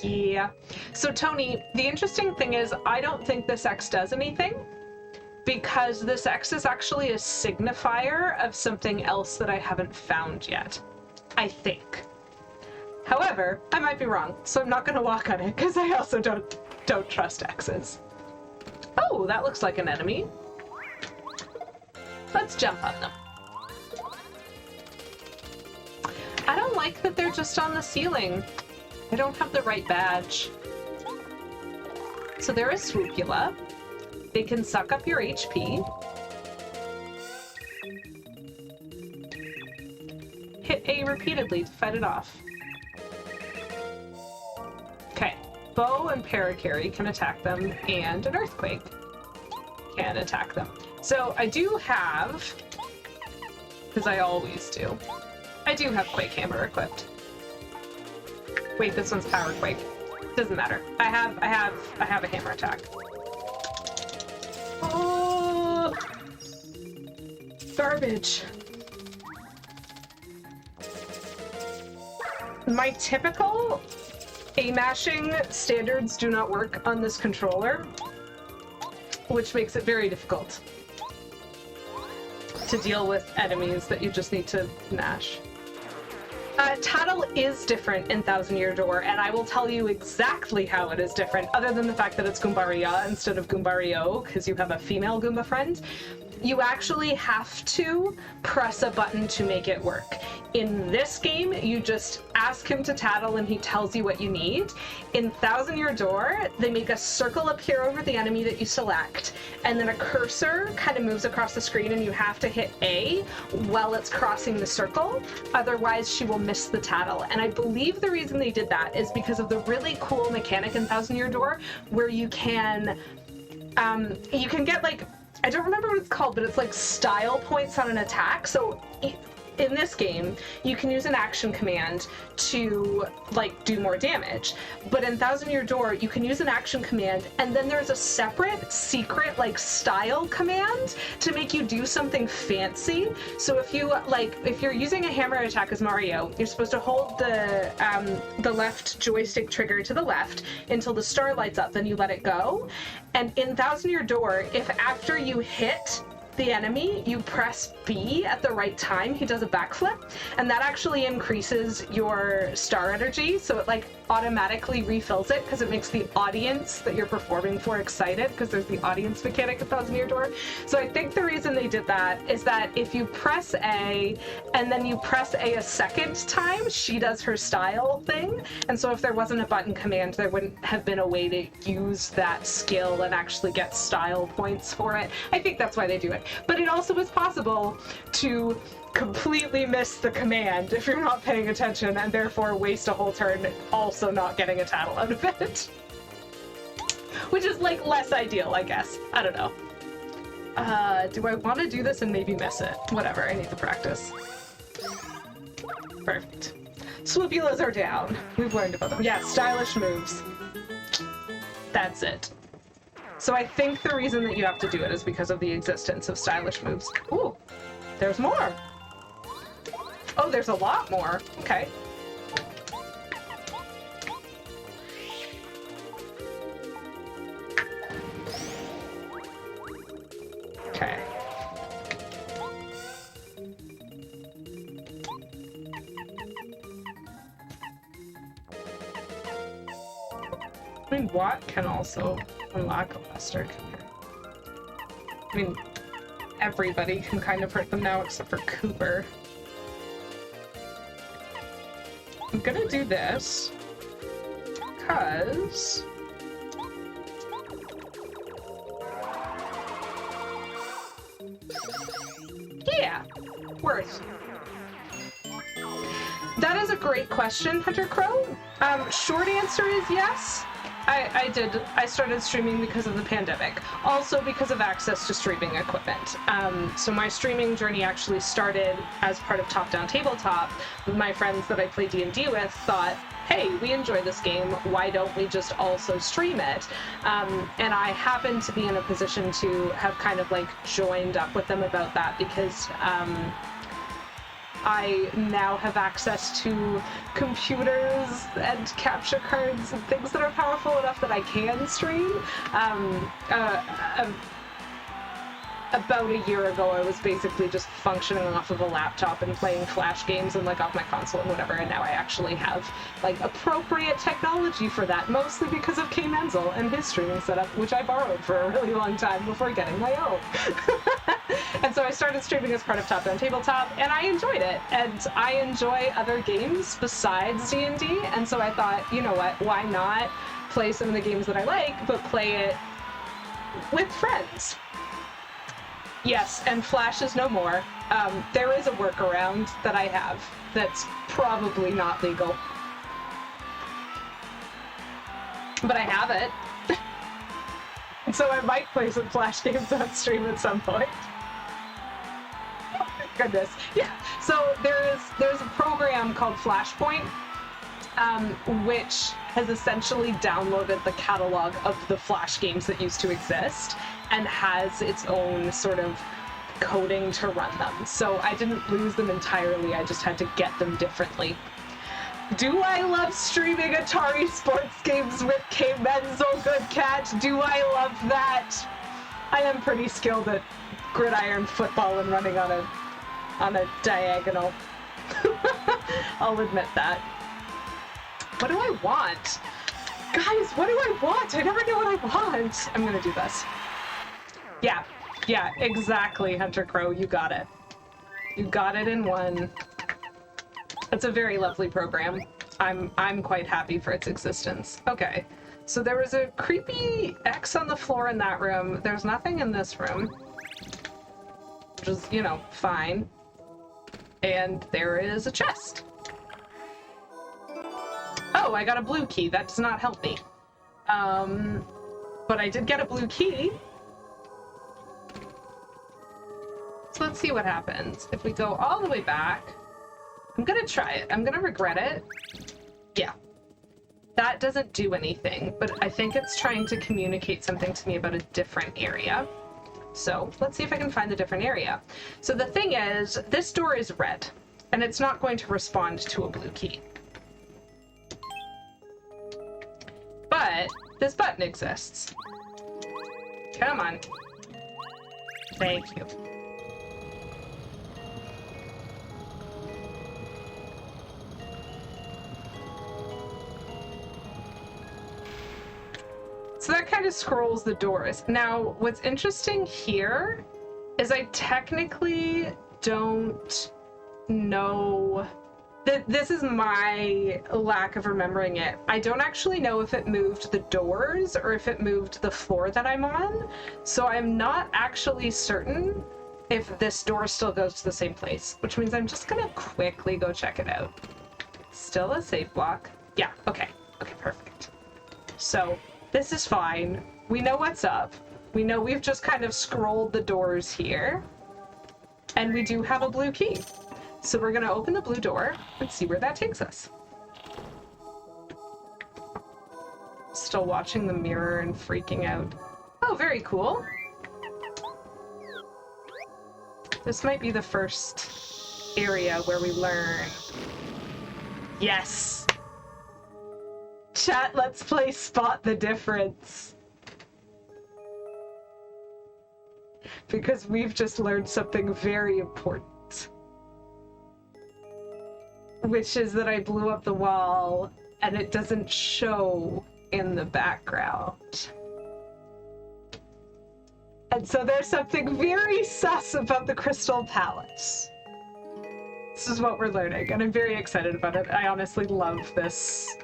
yeah. So Tony, the interesting thing is I don't think this X does anything, because this X is actually a signifier of something else that I haven't found yet, I think. However, I might be wrong, so I'm not going to walk on it, because I also don't trust X's. Oh, that looks like an enemy. Let's jump on them. I don't like that they're just on the ceiling. I don't have the right badge. So there is Swoopula. They can suck up your HP. Hit A repeatedly to fight it off. Okay. Bow and Paracarry can attack them, and an Earthquake can attack them. So I do have, because I always do, I do have Quake Hammer equipped. Wait, this one's Power Quake. Doesn't matter. I have a hammer attack. Oh, garbage. My typical A-mashing standards do not work on this controller, which makes it very difficult to deal with enemies that you just need to mash. Tattle is different in Thousand Year Door, and I will tell you exactly how it is different, other than the fact that it's Goombaria instead of Goombario, because you have a female Goomba friend. You actually have to press a button to make it work. In this game, you just ask him to tattle and he tells you what you need. In Thousand Year Door, they make a circle appear over the enemy that you select, and then a cursor kind of moves across the screen and you have to hit A while it's crossing the circle, otherwise she will miss the tattle. And I believe the reason they did that is because of the really cool mechanic in Thousand Year Door where you can get like, I don't remember what it's called, but it's like style points on an attack. So in this game, you can use an action command to like do more damage. But in Thousand Year Door, you can use an action command and then there's a separate secret like style command to make you do something fancy. So if you're using a hammer attack as Mario, you're supposed to hold the left joystick trigger to the left until the star lights up, then you let it go. And in Thousand Year Door, if after you hit the enemy, you press B at the right time, he does a backflip, and that actually increases your star energy, so it like automatically refills it because it makes the audience that you're performing for excited, because there's the audience mechanic at Thousand Year Door. So I think the reason they did that is that if you press A and then you press A a second time, she does her style thing, and so if there wasn't a button command, there wouldn't have been a way to use that skill and actually get style points for it. I think that's why they do it. But it also is possible to completely miss the command if you're not paying attention, and therefore waste a whole turn also not getting a tattle out of it. Which is like less ideal, I guess. I don't know. Do I want to do this and maybe miss it? Whatever, I need to practice. Perfect. Swoopulas are down. We've learned about them. Yeah, stylish moves. That's it. So I think the reason that you have to do it is because of the existence of stylish moves. Ooh, there's more. Oh, there's a lot more. Okay. Okay. I mean, Watt can also unlock a Lester. I mean, everybody can kind of hurt them now except for Cooper. I'm gonna do this because yeah, worth. That is a great question, Hunter Crow. Short answer is yes. I started streaming because of the pandemic, also because of access to streaming equipment. So my streaming journey actually started as part of Top Down Tabletop. My friends that I play D&D with thought, hey, we enjoy this game, why don't we just also stream it? And I happened to be in a position to have kind of like joined up with them about that because I now have access to computers and capture cards and things that are powerful enough that I can stream. About a year ago, I was basically just functioning off of a laptop and playing Flash games and like off my console and whatever, and now I actually have like appropriate technology for that, mostly because of K Menzel and his streaming setup, which I borrowed for a really long time before getting my own. And so I started streaming as part of Top Down Tabletop, and I enjoyed it, and I enjoy other games besides D&D, and so I thought, you know what, why not play some of the games that I like, but play it with friends. Yes, and Flash is no more. There is a workaround that I have that's probably not legal. But I have it. And so I might play some Flash games on stream at some point. Oh my goodness. Yeah, so there's a program called Flashpoint, which has essentially downloaded the catalog of the Flash games that used to exist and has its own sort of coding to run them. So I didn't lose them entirely, I just had to get them differently. Do I love streaming Atari sports games with K Menzel, good cat? Do I love that? I am pretty skilled at gridiron football and running on a diagonal. I'll admit that. What do I want? Guys, what do I want? I never know what I want. I'm gonna do this. Yeah, exactly, Hunter Crow, you got it. You got it in one. It's a very lovely program. I'm quite happy for its existence. Okay, so there was a creepy X on the floor in that room. There's nothing in this room, which is, you know, fine. And there is a chest. Oh, I got a blue key. That does not help me. But I did get a blue key. So let's see what happens. If we go all the way back, I'm gonna try it. I'm gonna regret it. Yeah. That doesn't do anything, but I think it's trying to communicate something to me about a different area. So let's see if I can find the different area. So the thing is, this door is red, and it's not going to respond to a blue key. But this button exists. Come on. Thank you. So that kind of scrolls the doors. Now, what's interesting here is I technically don't know that this is my lack of remembering it. I don't actually know if it moved the doors or if it moved the floor that I'm on. So I'm not actually certain if this door still goes to the same place, which means I'm just gonna quickly go check it out. Still a safe block. Yeah, okay. Okay, perfect. So this is fine. We know what's up. We know we've just kind of scrolled the doors here. And we do have a blue key. So we're gonna open the blue door and see where that takes us. Still watching the mirror and freaking out. Oh, very cool. This might be the first area where we learn. Yes! Chat, let's play Spot the Difference. Because we've just learned something very important. Which is that I blew up the wall and it doesn't show in the background. And so there's something very sus about the Crystal Palace. This is what we're learning, and I'm very excited about it. I honestly love this.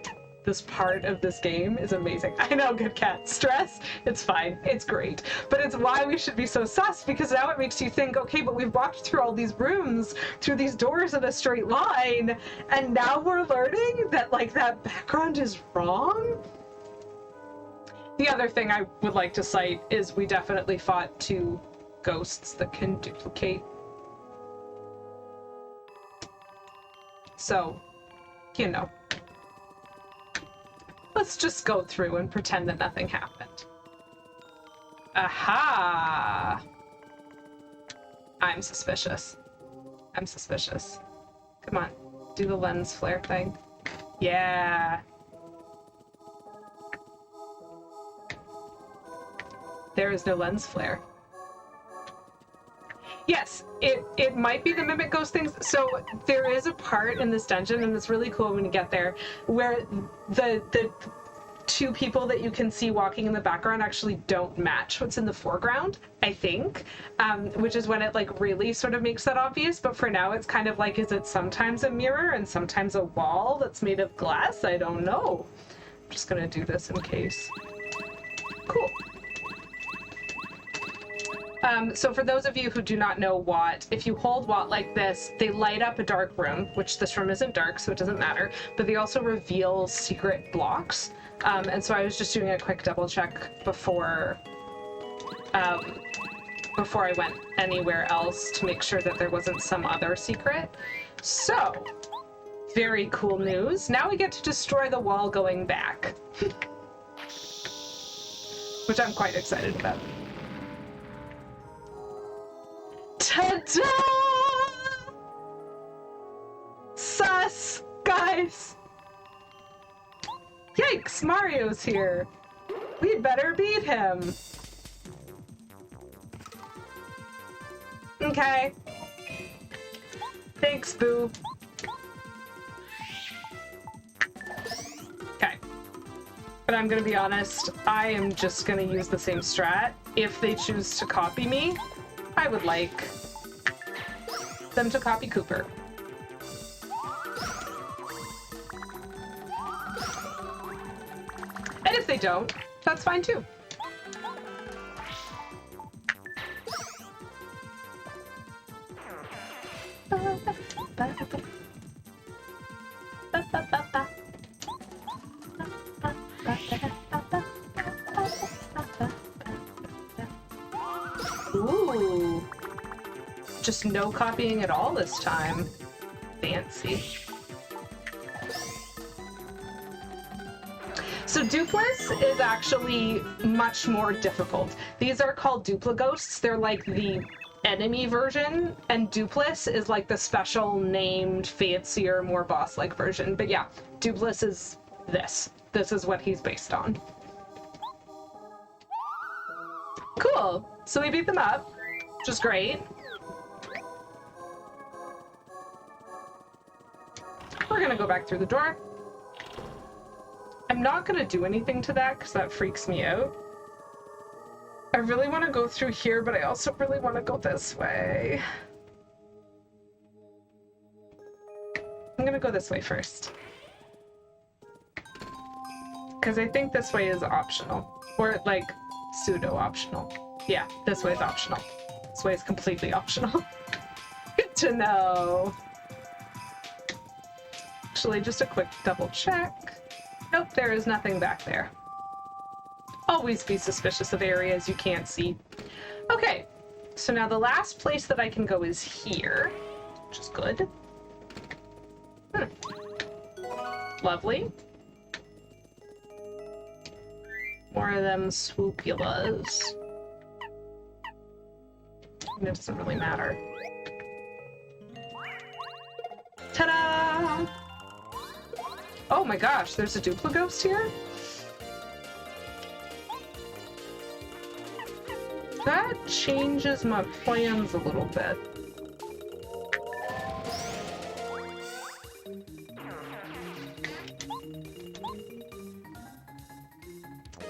This part of this game is amazing. I know, good cat. Stress? It's fine. It's great. But it's why we should be so sus, because now it makes you think, okay, but we've walked through all these rooms, through these doors in a straight line, and now we're learning that, like, that background is wrong? The other thing I would like to cite is we definitely fought 2 ghosts that can duplicate. So, you know. Let's just go through and pretend that nothing happened. Aha! I'm suspicious. I'm suspicious. Come on, do the lens flare thing. Yeah! There is no lens flare. Yes, it might be the mimic ghost things. So there is a part in this dungeon, and it's really cool when you get there, where the 2 people that you can see walking in the background actually don't match what's in the foreground, I think, which is when it like really sort of makes that obvious. But for now, it's kind of like, is it sometimes a mirror and sometimes a wall that's made of glass? I don't know. I'm just gonna do this in case. Cool. So for those of you who do not know Watt, if you hold Watt like this, they light up a dark room, which this room isn't dark, so it doesn't matter, but they also reveal secret blocks. And so I was just doing a quick double check before I went anywhere else to make sure that there wasn't some other secret. So, very cool news. Now we get to destroy the wall going back. Which I'm quite excited about. Ta-da! Sus, guys! Yikes, Mario's here. We better beat him. Okay. Thanks, Boo. Okay. But I'm gonna be honest, I am just gonna use the same strat. If they choose to copy me, I would like them to copy Cooper. And if they don't, that's fine too. Ooh. Just no copying at all this time. Fancy. So Dupless is actually much more difficult. These are called Duplighosts. They're like the enemy version, and Dupless is like the special named, fancier, more boss-like version. But yeah, Dupless is this. This is what he's based on. Cool. So we beat them up. which is great. We're gonna go back through the door. I'm not gonna do anything to that because that freaks me out. I really want to go through here, but I also really want to go this way. I'm gonna go this way first. Because I think this way is optional. Or, like, pseudo-optional. Yeah, this way is optional. This way is completely optional. Good to know. Actually, just a quick double check. Nope, there is nothing back there. Always be suspicious of areas you can't see. Okay, so now the last place that I can go is here, which is good. Lovely. More of them swoopulas. And it doesn't really matter. Ta-da! Oh my gosh, there's a dupla ghost here? That changes my plans a little bit.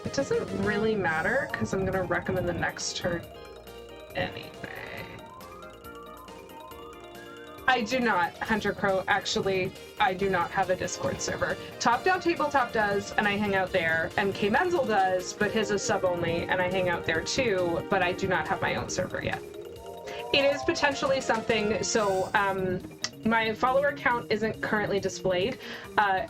It doesn't really matter, because I'm going to recommend the next turn anyway. I do not, Hunter Crow, actually, I do not have a Discord server. Top Down Tabletop does, and I hang out there, and K Menzel does, but his is sub-only, and I hang out there too, but I do not have my own server yet. It is potentially something, so, my follower count isn't currently displayed.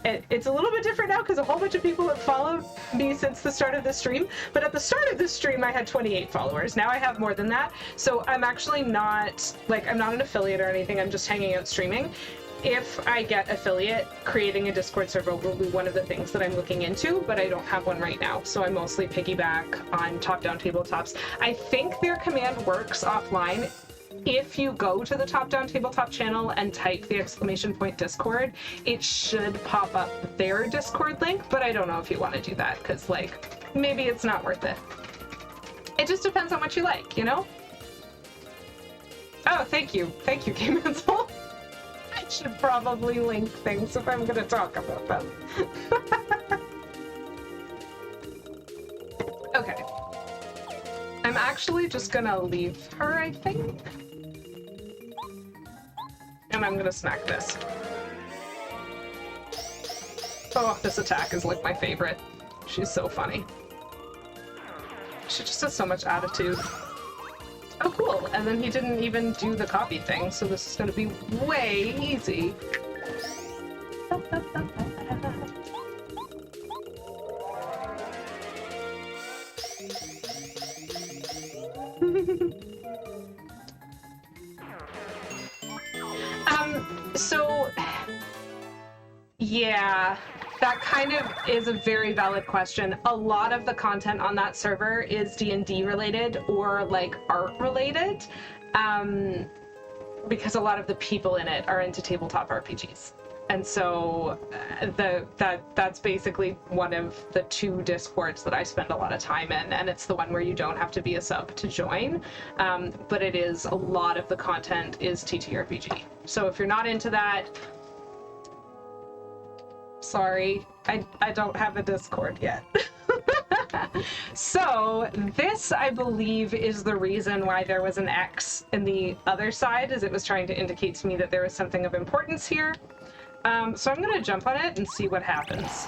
It's a little bit different now because a whole bunch of people have followed me since the start of the stream, but at the start of this stream I had 28 followers. Now I have more than that, so I'm actually not, like, I'm not an affiliate or anything, I'm just hanging out streaming. If I get affiliate, creating a Discord server will be one of the things that I'm looking into, but I don't have one right now, so I mostly piggyback on Top Down Tabletops. I think their command works offline. If you go to the Top Down Tabletop channel and type the ! Discord, it should pop up their Discord link, but I don't know if you want to do that, because, like, maybe it's not worth it. It just depends on what you like, you know? Oh, thank you. Thank you, Game Ansel. I should probably link things if I'm going to talk about them. Okay. I'm actually just going to leave her, I think. And I'm gonna smack this. Oh, this attack is like my favorite. She's so funny. She just has so much attitude. Oh, cool. And then he didn't even do the copy thing, so this is gonna be way easy. So, yeah, that kind of is a very valid question. A lot of the content on that server is D&D related or like art related, because a lot of the people in it are into tabletop RPGs. And so that's basically one of the two Discords that I spend a lot of time in, and it's the one where you don't have to be a sub to join, but it is, a lot of the content is TTRPG. So if you're not into that, sorry, I don't have a Discord yet. So this, I believe, is the reason why there was an X in the other side, as it was trying to indicate to me that there was something of importance here. So I'm gonna jump on it and see what happens.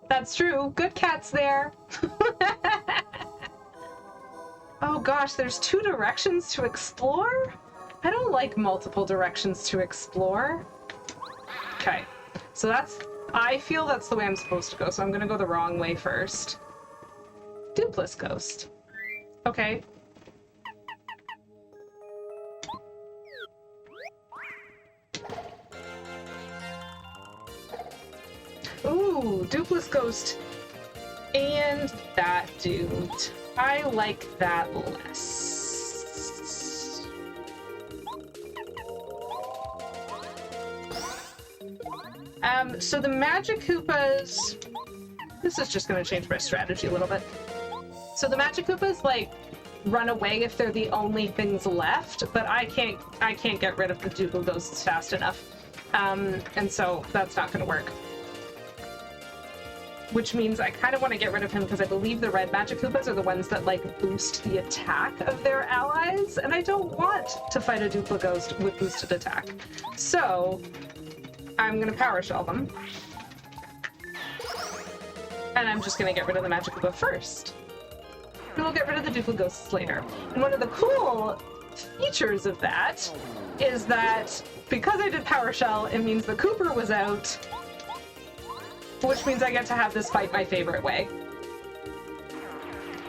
That's true. Good cat's there. Oh gosh, there's 2 directions to explore? I don't like multiple directions to explore. Okay, so that's, I feel that's the way I'm supposed to go, so I'm gonna go the wrong way first. Duplis ghost. Okay. Ooh, Duplis ghost. And that dude. I like that less. So the magic Koopas, this is just going to change my strategy a little bit. So the Magic Koopas, like, run away if they're the only things left, but I can't get rid of the Duple Ghosts fast enough. And so that's not gonna work. Which means I kind of want to get rid of him because I believe the red Magic Koopas are the ones that, like, boost the attack of their allies, and I don't want to fight a Duple Ghost with boosted attack. So I'm gonna Power Shell them. And I'm just gonna get rid of the Magic Koopa first. And we'll get rid of the Duple Ghosts later. And one of the cool features of that is that because I did Power Shell, it means the Cooper was out, which means I get to have this fight my favorite way.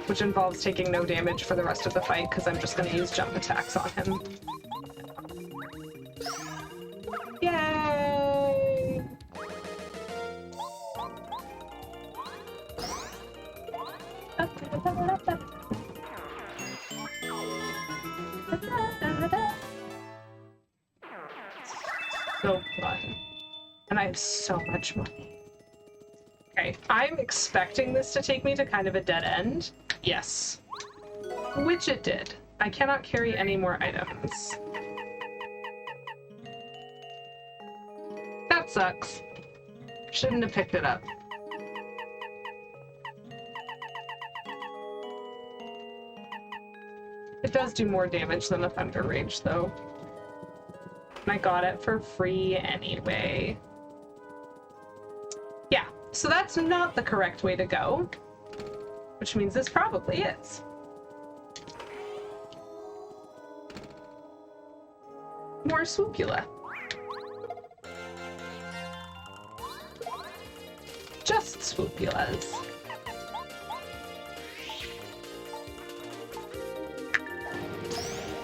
Which involves taking no damage for the rest of the fight, because I'm just going to use jump attacks on him. Yay! So fun. And I have so much money. Okay, I'm expecting this to take me to kind of a dead end. Yes. Which it did. I cannot carry any more items. That sucks. Shouldn't have picked it up. It does do more damage than a Thunder Rage, though. And I got it for free anyway. Yeah, so that's not the correct way to go, which means this probably is. More Swoopula. Just Swoopulas.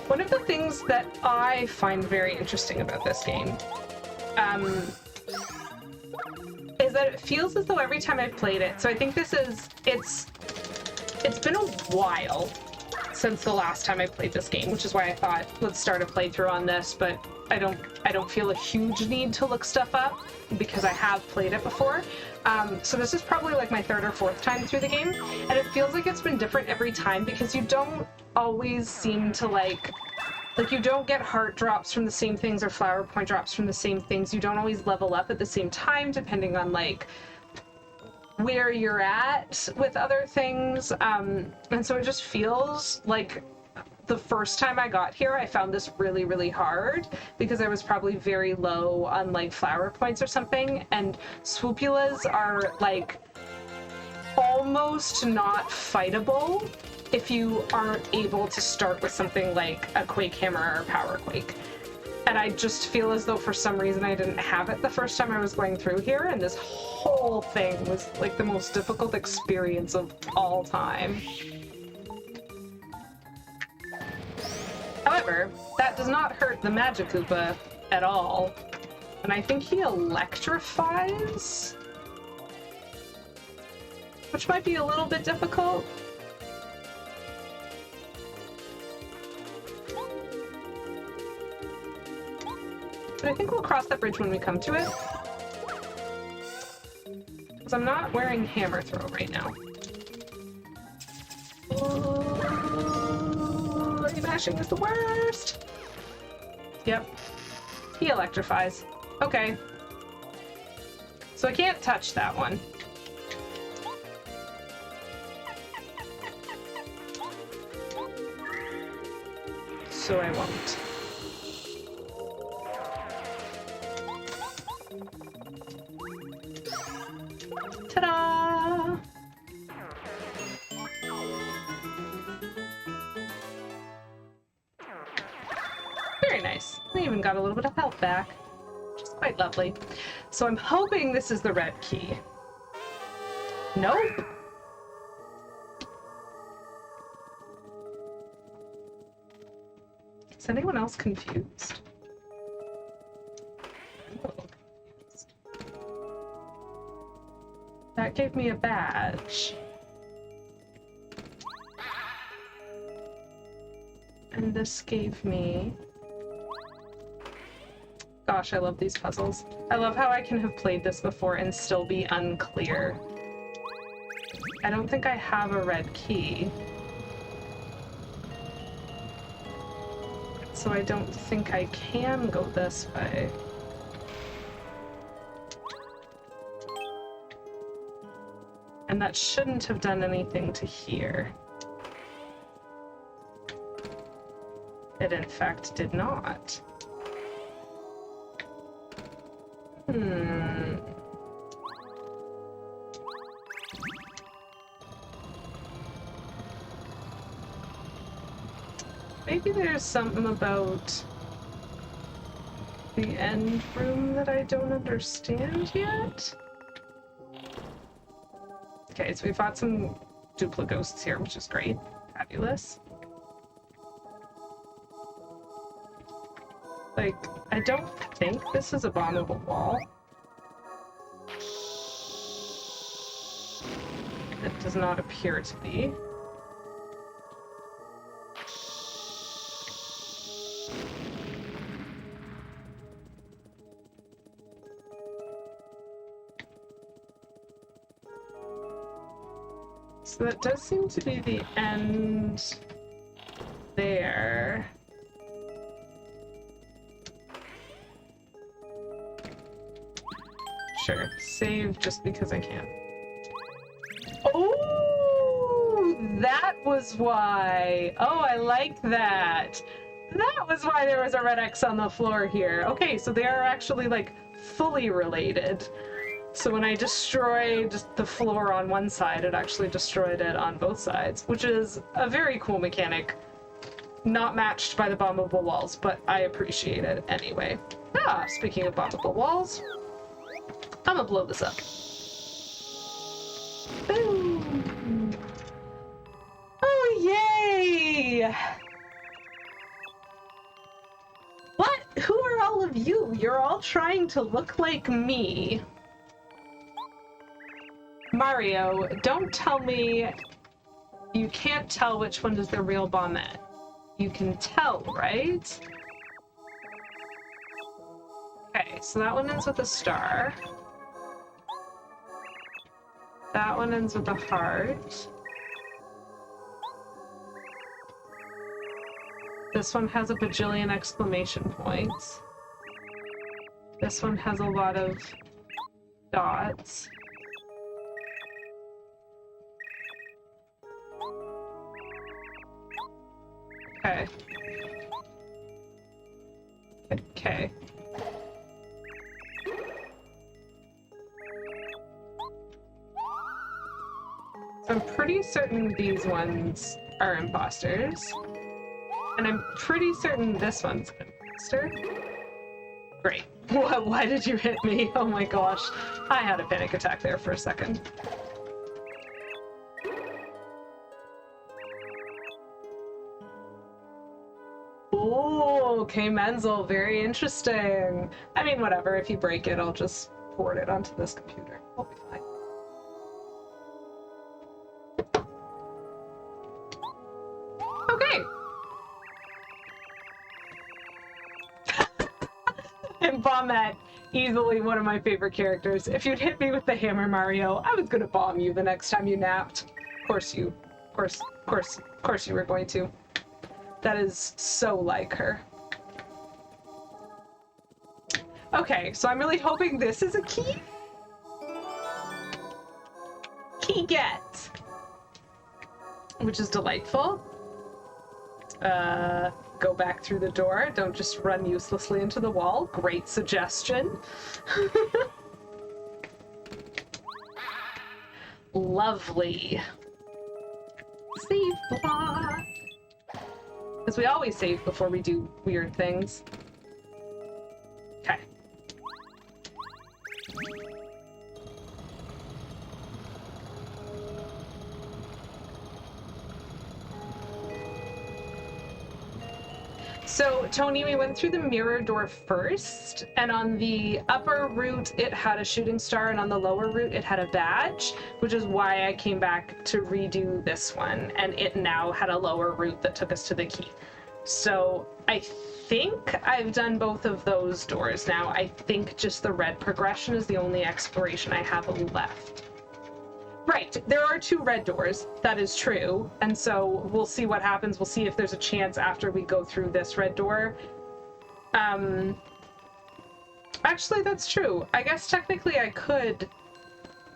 One of the things that I find very interesting about this game is that it feels as though every time I've played it, so I think this is, it's been a while since the last time I played this game, which is why I thought let's start a playthrough on this, but I don't feel a huge need to look stuff up because I have played it before. So this is probably like my third or fourth time through the game, and it feels like it's been different every time because you don't always seem to like you don't get heart drops from the same things or flower point drops from the same things. You don't always level up at the same time depending on like where you're at with other things. And so it just feels like the first time I got here, I found this really, really hard because I was probably very low on like flower points or something. And Swoopulas are like almost not fightable if you aren't able to start with something like a Quake Hammer or Power Quake. And I just feel as though for some reason I didn't have it the first time I was going through here, and this whole thing was like the most difficult experience of all time. However, that does not hurt the Magic Koopa at all. And I think he electrifies, which might be a little bit difficult. But I think we'll cross that bridge when we come to it. Because I'm not wearing Hammer Throw right now. Oh, mashing is the worst! Yep. He electrifies. Okay. So I can't touch that one. So I won't. Ta-da! Very nice. We even got a little bit of health back, which is quite lovely. So I'm hoping this is the red key. Nope. Is anyone else confused? That gave me a badge. And this gave me... Gosh, I love these puzzles. I love how I can have played this before and still be unclear. I don't think I have a red key. So I don't think I can go this way. And that shouldn't have done anything to here. It in fact did not. Maybe there's something about the end room that I don't understand yet? Okay, so we've got some duplicate ghosts here, which is great. Fabulous. Like, I don't think this is a bombable wall. It does not appear to be. So that does seem to be the end there. Sure, save just because I can. Oh, that was why. Oh, I like that. That was why there was a red X on the floor here. Okay, so they are actually like fully related. So when I destroyed the floor on one side, it actually destroyed it on both sides, which is a very cool mechanic. Not matched by the bombable walls, but I appreciate it anyway. Ah, speaking of bombable walls, I'm gonna blow this up. Boom! Oh, yay! What? Who are all of you? You're all trying to look like me. Mario, don't tell me you can't tell which one is the real Bombette. You can tell, right? Okay, so that one ends with a star. That one ends with a heart. This one has a bajillion exclamation points. This one has a lot of dots. Okay. Okay. So I'm pretty certain these ones are imposters. And I'm pretty certain this one's an imposter. Great. Why did you hit me? Oh my gosh. I had a panic attack there for a second. Oh, okay, Menzel, very interesting. I mean, whatever, if you break it, I'll just port it onto this computer. I'll be fine. Okay. And Bombette, easily one of my favorite characters. If you'd hit me with the hammer, Mario, I was gonna bomb you the next time you napped. Of course you were going to. That is so like her. Okay, so I'm really hoping this is a key. Key get. Which is delightful. Go back through the door. Don't just run uselessly into the wall. Great suggestion. Lovely. Save block. Because we always save before we do weird things. Okay. So, Tony, we went through the mirror door first, and on the upper route it had a shooting star, and on the lower route it had a badge, which is why I came back to redo this one, and it now had a lower route that took us to the key. So, I think I've done both of those doors now. I think just the red progression is the only exploration I have left. Right, there are 2 red doors, that is true, and so we'll see what happens. We'll see if there's a chance after we go through this red door. Actually, that's true. I guess technically I could...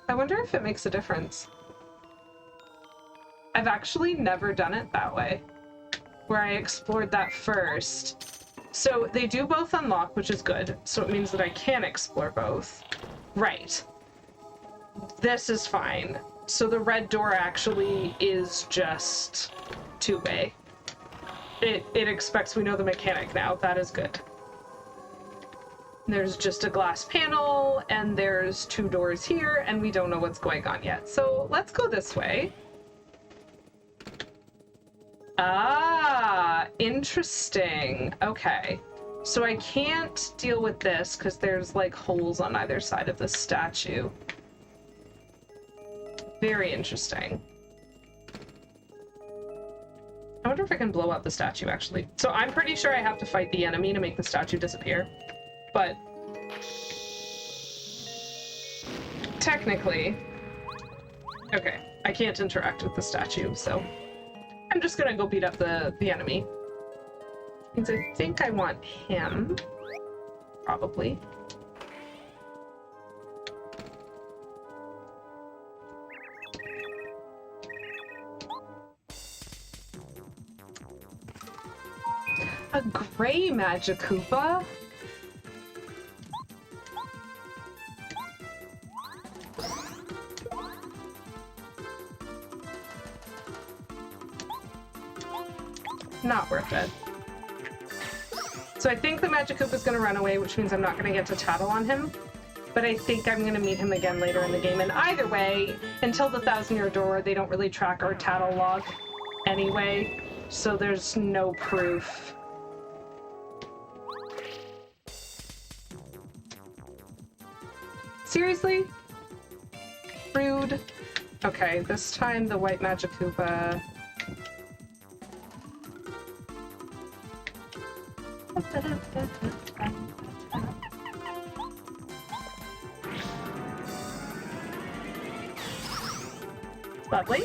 I wonder if it makes a difference. I've actually never done it that way, where I explored that first. So they do both unlock, which is good, so it means that I can explore both. Right. This is fine. So the red door actually is just 2-way. It expects we know the mechanic now. That is good. There's just a glass panel, and there's 2 doors here, and we don't know what's going on yet. So let's go this way. Ah, interesting. Okay. So I can't deal with this because there's like holes on either side of the statue. Very interesting. I wonder if I can blow up the statue, actually. So I'm pretty sure I have to fight the enemy to make the statue disappear. But technically, okay, I can't interact with the statue, so I'm just gonna go beat up the enemy. Means I think I want him, probably. A gray Magikoopa? Not worth it. So I think the Magikoopa is going to run away, which means I'm not going to get to tattle on him. But I think I'm going to meet him again later in the game. And either way, until the 1,000-year door, they don't really track our tattle log anyway. So there's no proof. Seriously? Rude. Okay, this time the white Magikoopa... Lovely.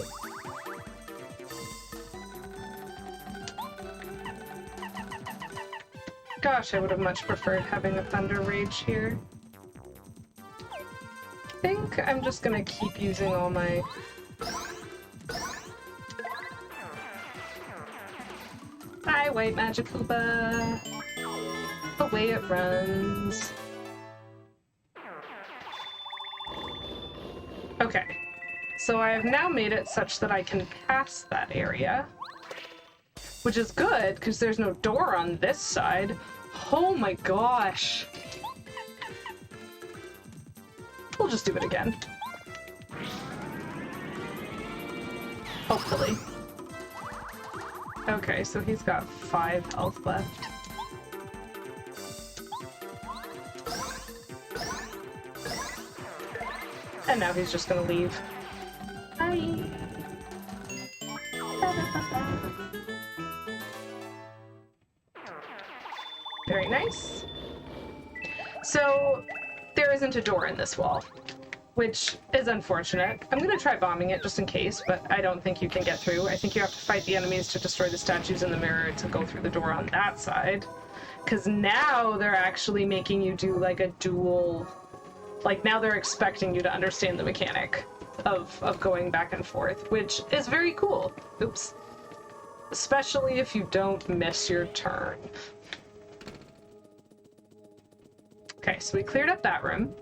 Gosh, I would have much preferred having a Thunder Rage here. I think I'm just gonna keep using all my... Hi, white Magikoopa! Away it runs. Okay, so I have now made it such that I can pass that area. Which is good, because there's no door on this side. Oh my gosh! We'll just do it again. Hopefully. Okay, so he's got 5 health left. And now he's just gonna leave. Bye! Very nice. So, there isn't a door in this wall, which is unfortunate. I'm gonna try bombing it just in case, but I don't think you can get through. I think you have to fight the enemies to destroy the statues in the mirror to go through the door on that side. Because now they're actually making you do like a dual... Like, now they're expecting you to understand the mechanic of going back and forth, which is very cool. Oops. Especially if you don't miss your turn. Okay, so we cleared up that room.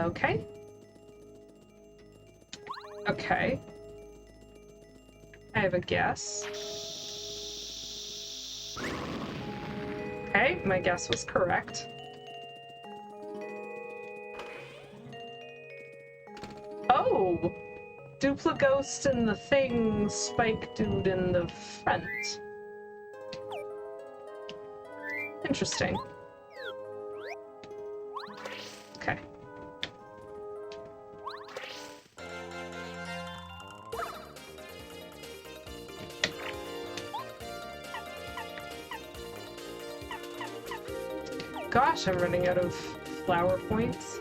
Okay. Okay. I have a guess. Okay, my guess was correct. Oh! Dupla Ghost and the thing, Spike Dude in the front. Interesting. Okay. gosh, I'm running out of flower points.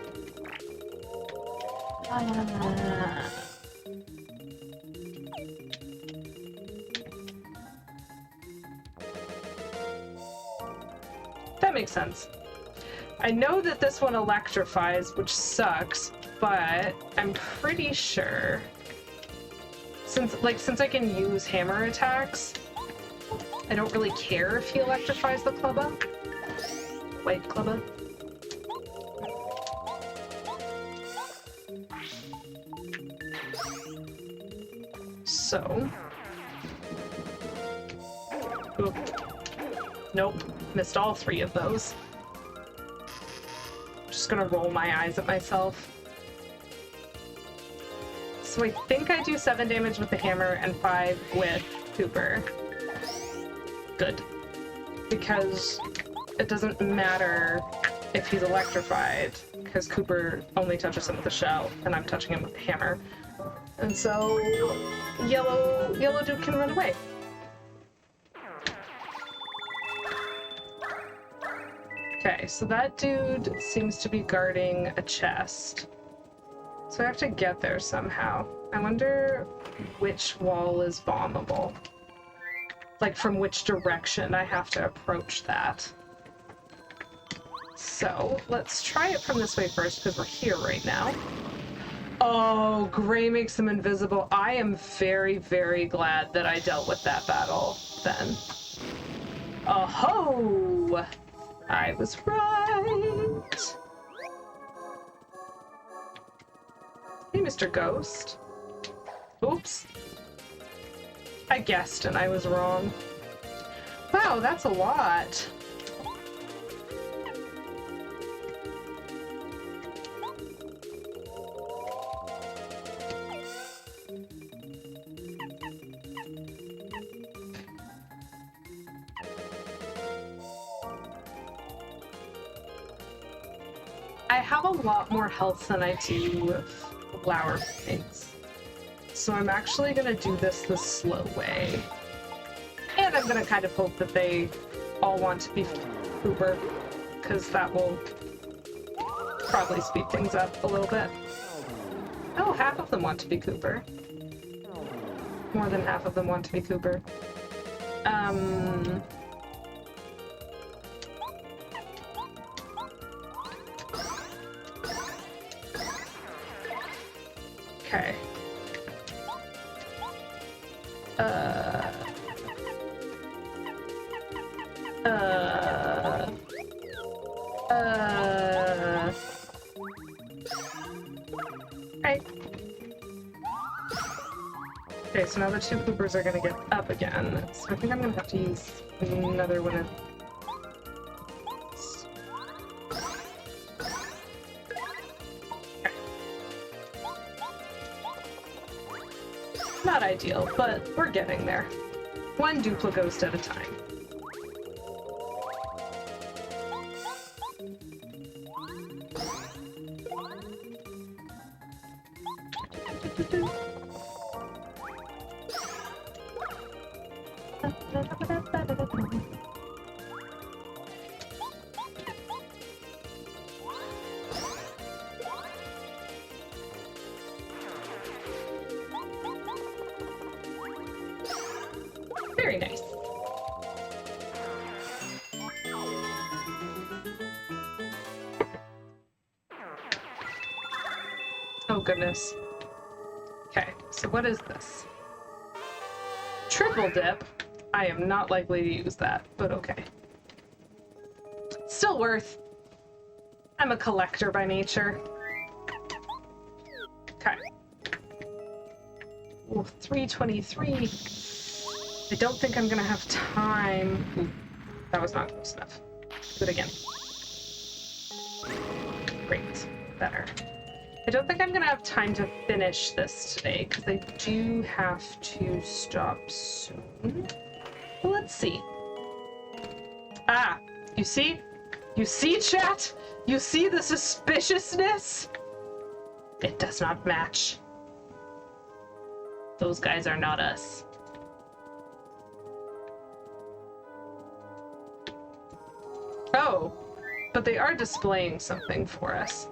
That makes sense. I know that this one electrifies, which sucks, but I'm pretty sure since I can use hammer attacks, I don't really care if he electrifies the clubba. White clubba. So. Oop. Nope. Missed all 3 of those. Just gonna roll my eyes at myself. So I think I do 7 damage with the hammer and 5 with Cooper. Good. Because it doesn't matter if he's electrified, because Cooper only touches him with the shell, and I'm touching him with the hammer. And so yellow dude can run away. Okay, so that dude seems to be guarding a chest. So I have to get there somehow. I wonder which wall is bombable. Like, from which direction I have to approach that. So, let's try it from this way first, because we're here right now. Oh, Gray makes him invisible. I am very, very glad that I dealt with that battle then. Oh-ho! I was right! Hey, Mr. Ghost. Oops. I guessed and I was wrong. Wow, that's a lot. I have a lot more health than I do flower points. So I'm actually gonna do this the slow way. And I'm gonna kind of hope that they all want to be Cooper, because that will probably speed things up a little bit. Oh, half of them want to be Cooper. More than half of them want to be Cooper. Okay. Right. Okay, so now the 2 Coopers are gonna get up again. So I think I'm gonna have to use another one of these. Okay. Not ideal, but we're getting there. 1 Dupla Ghost at a time. Very nice. Oh goodness. Okay, so what is this? Triple dip? I am not likely to use that, but okay. Still worth. I'm a collector by nature. Okay. Ooh, 323. I don't think I'm gonna have time. Ooh, that was not close enough. Do it again. Great. Better. I don't think I'm gonna have time to finish this today, because I do have to stop soon. Well, let's see. Ah, you see? You see, chat? You see the suspiciousness? It does not match. Those guys are not us. Oh. But they are displaying something for us.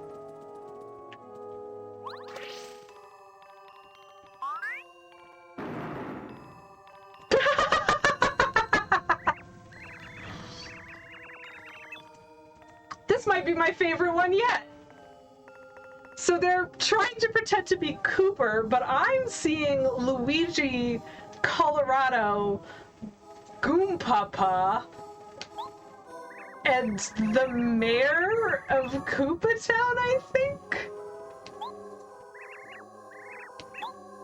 This might be my favorite one yet. So they're trying to pretend to be Cooper, but I'm seeing Luigi, Colorado, Goompapa, and the mayor of Koopa Town, I think?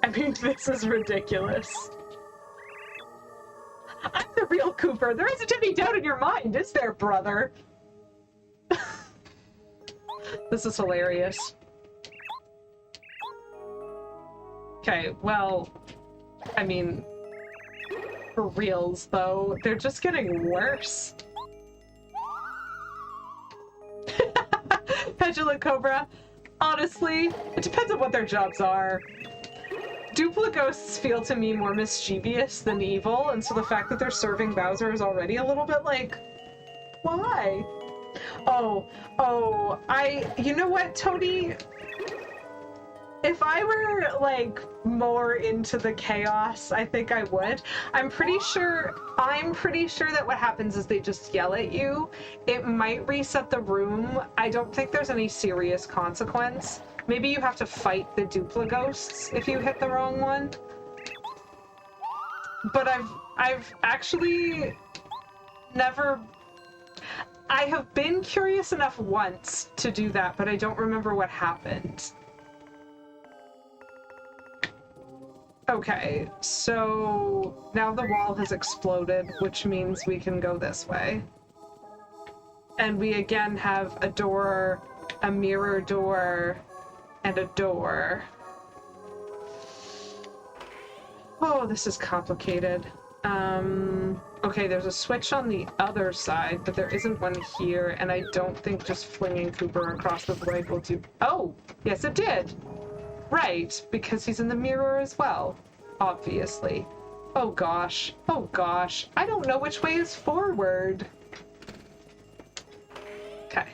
I mean, this is ridiculous. I'm the real Cooper. There isn't any doubt in your mind, is there, brother? This is hilarious. Okay, well, I mean, for reals, though, they're just getting worse. Petulant Cobra. Honestly, it depends on what their jobs are. Dupla ghosts feel to me more mischievous than evil, and so the fact that they're serving Bowser is already a little bit like, why? Oh, you know what, Tony? If I were, like, more into the chaos, I think I would. I'm pretty sure that what happens is they just yell at you. It might reset the room. I don't think there's any serious consequence. Maybe you have to fight the Dupla ghosts if you hit the wrong one. But I've actually never... I have been curious enough once to do that, but I don't remember what happened. Okay, so now the wall has exploded, which means we can go this way. And we again have a door, a mirror door, and a door. Oh, this is complicated. Okay, there's a switch on the other side, but there isn't one here, and I don't think just flinging Cooper across the void will do... Oh! Yes, it did! Right, because he's in the mirror as well, obviously. Oh gosh, I don't know which way is forward. Okay.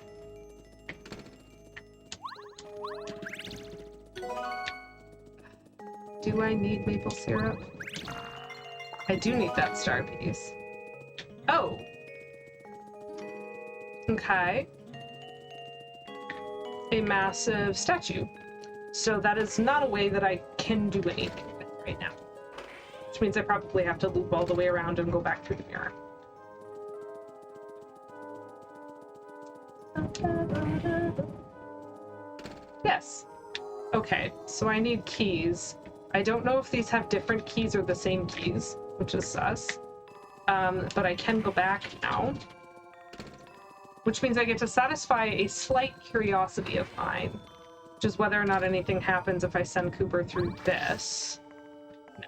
Do I need maple syrup? I do need that star piece. Oh. Okay. A massive statue. So that is not a way that I can do anything with right now. Which means I probably have to loop all the way around and go back through the mirror. Yes. Okay, so I need keys. I don't know if these have different keys or the same keys, which is sus. But I can go back now. Which means I get to satisfy a slight curiosity of mine. Which is whether or not anything happens if I send Cooper through this. No.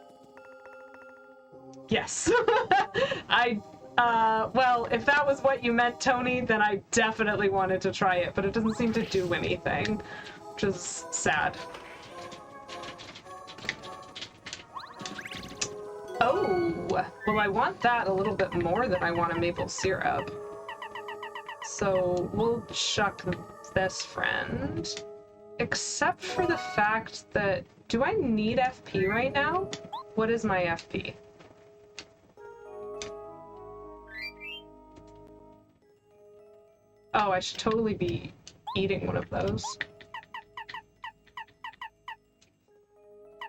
Yes. Well, if that was what you meant, Tony, then I definitely wanted to try it, but it doesn't seem to do anything, which is sad. Oh, well, I want that a little bit more than I want a maple syrup. So we'll chuck this friend. Except for the fact that... Do I need FP right now? What is my FP? Oh, I should totally be eating one of those.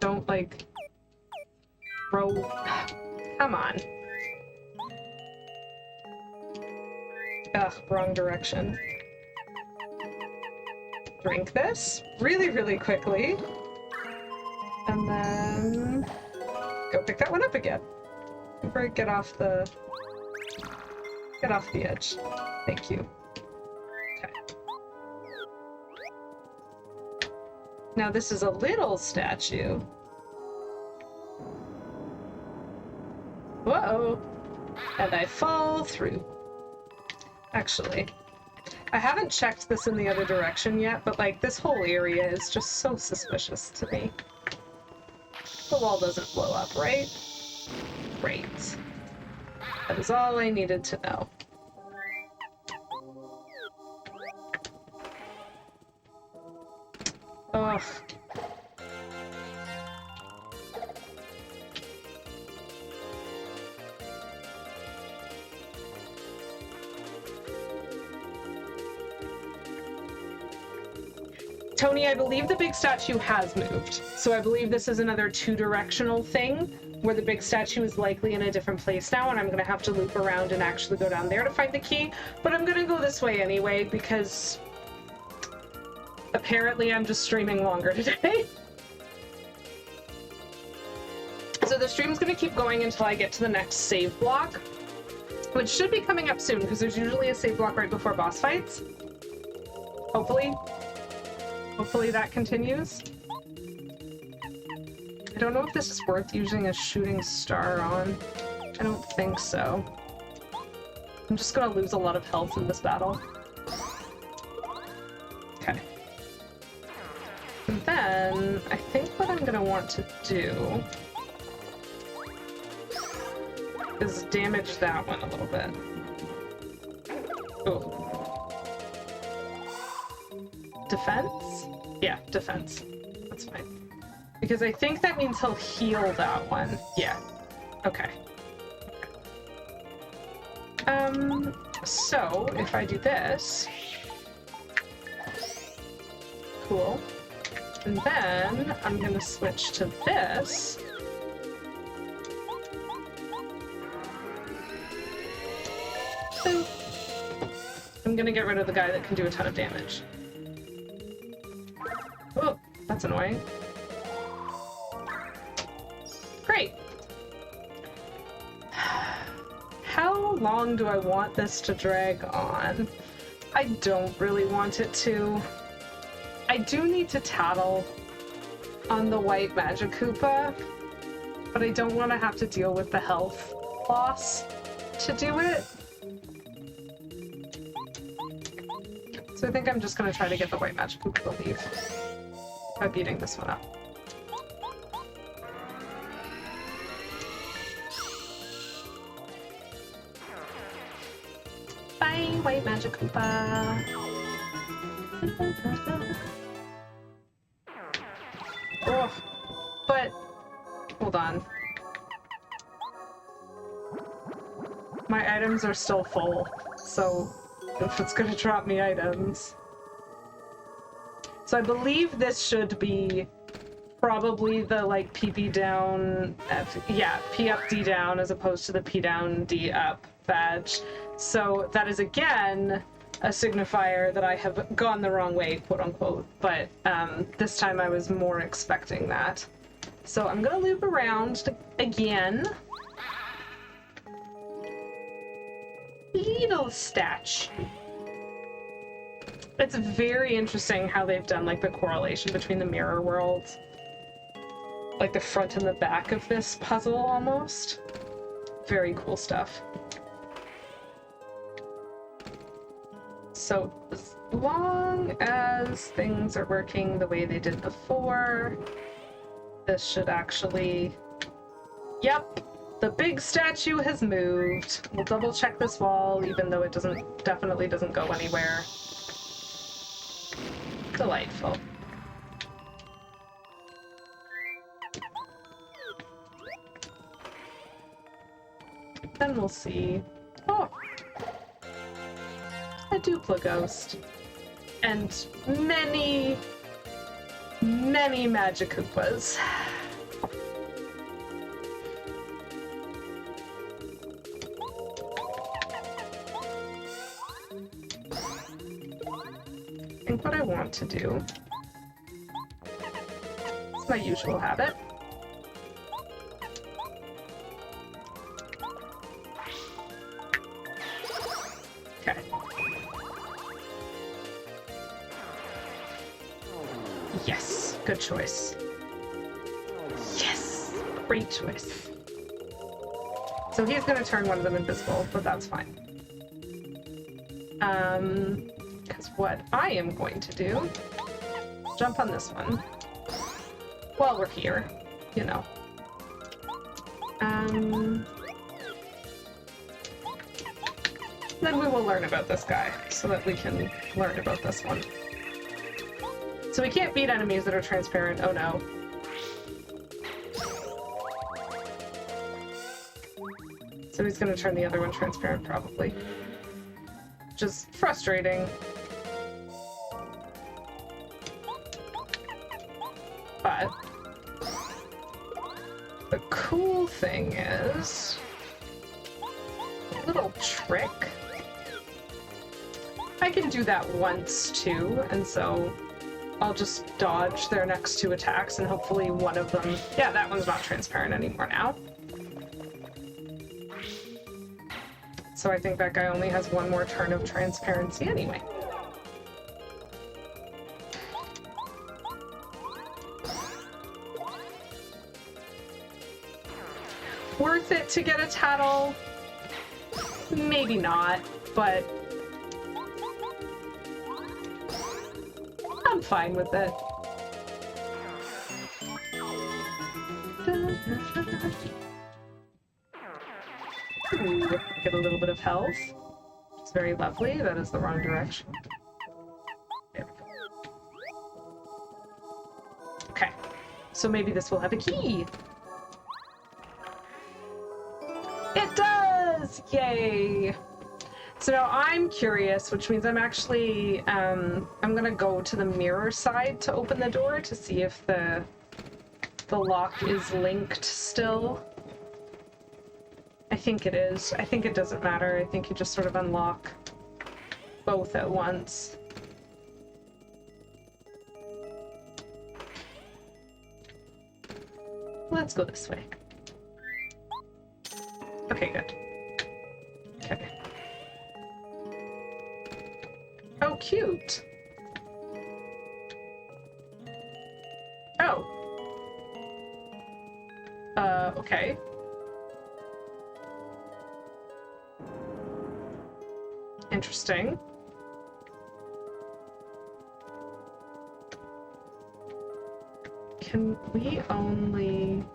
Don't, like... Throw... Come on. Ugh, wrong direction. Drink this really, really quickly. And then go pick that one up again. Before I get off the edge. Thank you. Okay. Now this is a little statue. Whoa! And I fall through. Actually, I haven't checked this in the other direction yet, but like this whole area is just so suspicious to me. The wall doesn't blow up, right? Great. That is all I needed to know. Ugh. Tony, I believe the big statue has moved. So I believe this is another two-directional thing where the big statue is likely in a different place now, and I'm gonna have to loop around and actually go down there to find the key. But I'm gonna go this way anyway, because apparently I'm just streaming longer today. So the stream's gonna keep going until I get to the next save block, which should be coming up soon, because there's usually a save block right before boss fights. Hopefully. Hopefully that continues. I don't know if this is worth using a shooting star on. I don't think so. I'm just gonna lose a lot of health in this battle. Okay. And then, I think what I'm gonna want to do is damage that one a little bit. Ooh. Defense? Yeah, defense. That's fine. Because I think that means he'll heal that one. Yeah. Okay. So if I do this, cool. And then I'm gonna switch to this. Boop. I'm gonna get rid of the guy that can do a ton of damage. Oh, that's annoying. Great. How long do I want this to drag on? I don't really want it to. I do need to tattle on the white Magic Koopa, but I don't want to have to deal with the health loss to do it. So I think I'm just going to try to get the white Magic Koopa to leave by beating this one up. Bye, white Magic Koopa. Oh, but hold on. My items are still full, so if it's gonna drop me items. So I believe this should be probably the like PP down, yeah, P up D down as opposed to the P down D up badge. So that is again a signifier that I have gone the wrong way, quote unquote, but this time I was more expecting that. So I'm gonna loop around again. Little statue. It's very interesting how they've done like the correlation between the mirror worlds. Like the front and the back of this puzzle almost. Very cool stuff. So as long as things are working the way they did before, this should actually... Yep, the big statue has moved. We'll double check this wall, even though it definitely doesn't go anywhere. Delightful. Then we'll see. Oh! A Dupla Ghost. And many, many Magic Koopas. I think what I want to do, it's my usual habit. Okay. Yes, good choice. Yes, great choice. So he's gonna turn one of them invisible, but that's fine. Because what I am going to do, jump on this one while we're here, you know. Then we will learn about this guy so that we can learn about this one. So we can't beat enemies that are transparent. Oh no. So he's gonna turn the other one transparent, probably. Which is frustrating. But the cool thing is a little trick. I can do that once too, and so I'll just dodge their next two attacks and hopefully one of them... Yeah, that one's not transparent anymore now. So I think that guy only has one more turn of transparency anyway. Worth it to get a tattle? Maybe not, but I'm fine with it. Ooh, get a little bit of health. It's very lovely. That is the wrong direction. There we go. Okay, so maybe this will have a key. It does! Yay! So now I'm curious, which means I'm actually, I'm gonna go to the mirror side to open the door to see if the lock is linked still. I think it is. I think it doesn't matter. I think you just sort of unlock both at once. Let's go this way. Okay, good. Okay. Oh, cute. Oh. Okay. Interesting. Can we only...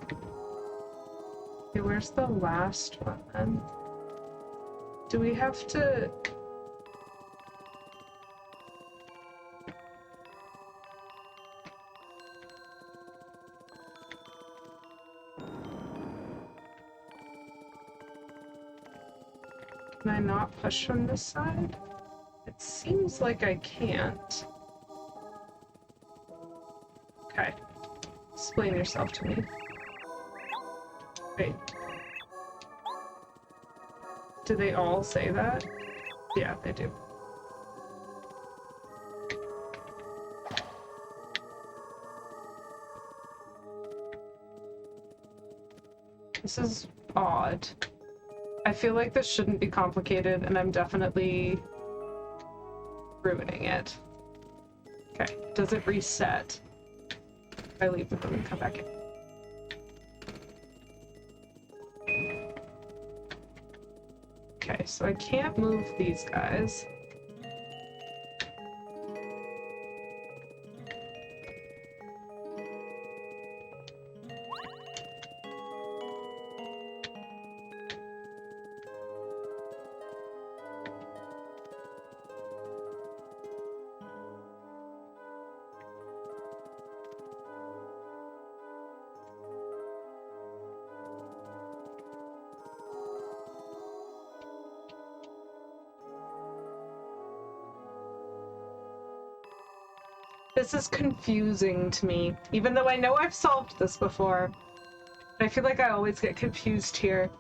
Okay, where's the last one then? Do we have to... Can I not push from this side? It seems like I can't. Okay. Explain yourself to me. Wait. Do they all say that? Yeah, they do. This is odd. I feel like this shouldn't be complicated, and I'm definitely ruining it. Okay, does it reset? If I leave the room and come back in. Okay, so I can't move these guys. This is confusing to me, even though I know I've solved this before. I feel like I always get confused here.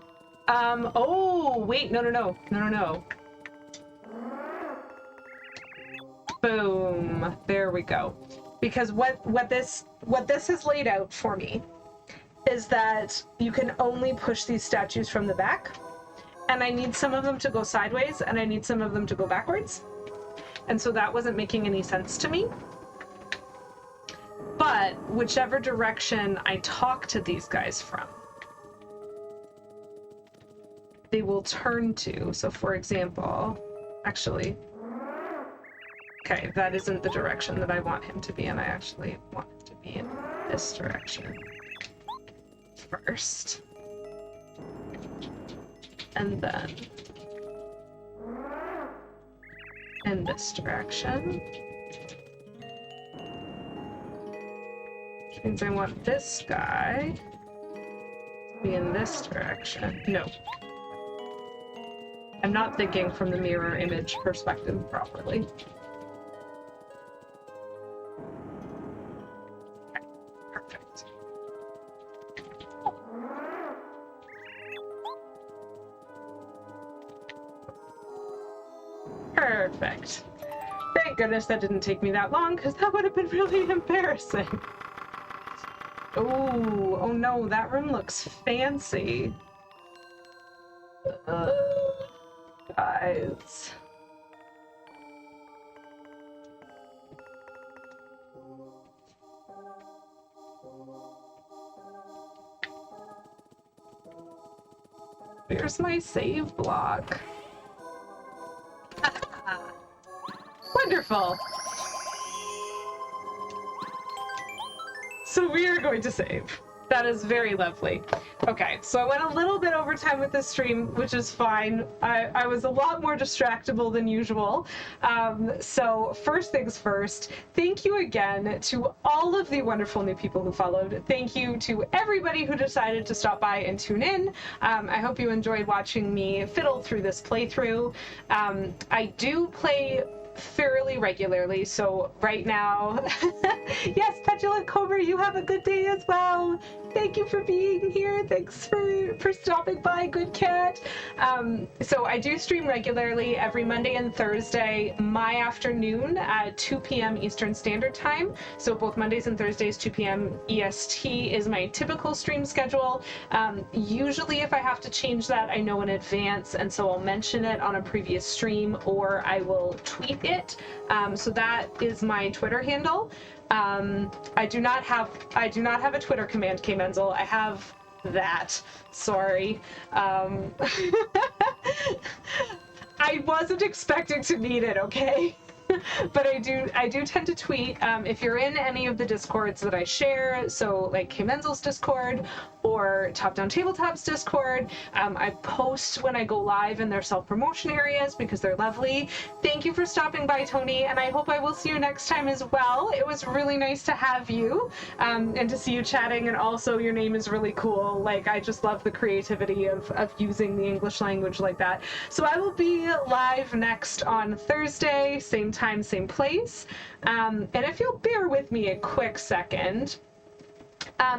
Oh, wait, no. Boom, there we go. Because what this has laid out for me is that you can only push these statues from the back, and I need some of them to go sideways, and I need some of them to go backwards. And so that wasn't making any sense to me. But whichever direction I talk to these guys from, they will turn to. So for example, actually, okay, that isn't the direction that I want him to be in. I actually want him to be in this direction first. And then in this direction. which means I want this guy to be in this direction. No. I'm not thinking from the mirror image perspective properly. Okay, perfect. Perfect. Thank goodness that didn't take me that long, because that would have been really embarrassing. Oh, oh no, that room looks fancy. Guys. Where's my save block? Wonderful. So we are going to save. That is very lovely. Okay, so I went a little bit over time with this stream, which is fine. I was a lot more distractible than usual. So first things first, thank you again to all of the wonderful new people who followed. Thank you to everybody who decided to stop by and tune in. I hope you enjoyed watching me fiddle through this playthrough. I do play fairly regularly, so right now yes, Petulant Cobra, you have a good day as well. Thank you for being here. Thanks for stopping by, good cat. So I do stream regularly every Monday and Thursday, my afternoon at 2 p.m. Eastern Standard Time. So both Mondays and Thursdays, 2 p.m. EST is my typical stream schedule. Usually if I have to change that, I know in advance, and so I'll mention it on a previous stream, or I will tweet it. So that is my Twitter handle. I do not have a Twitter command, K Menzel. I have that. Sorry. I wasn't expecting to need it, okay? But I do tend to tweet. If you're in any of the Discords that I share, so like K Menzel's Discord or Top Down Tabletop's Discord, I post when I go live in their self-promotion areas because they're lovely. Thank you for stopping by, Tony, and I hope I will see you next time as well. It was really nice to have you and to see you chatting, and also your name is really cool. Like, I just love the creativity of using the English language like that. So I will be live next on Thursday, same time, same place. And if you'll bear with me a quick second,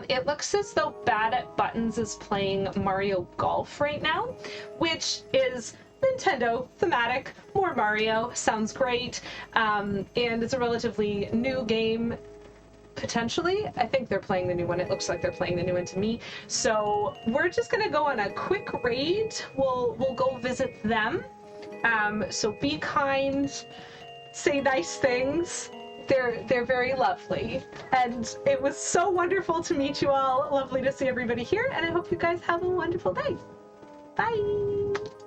it looks as though Bad at Buttons is playing Mario Golf right now, which is Nintendo thematic, more Mario, sounds great, and it's a relatively new game. Potentially, I think they're playing the new one. It looks like they're playing the new one to me. So we're just gonna go on a quick raid. We'll go visit them. So be kind, say nice things. They're very lovely, and it was so wonderful to meet you all. Lovely to see everybody here, and I hope you guys have a wonderful day. Bye.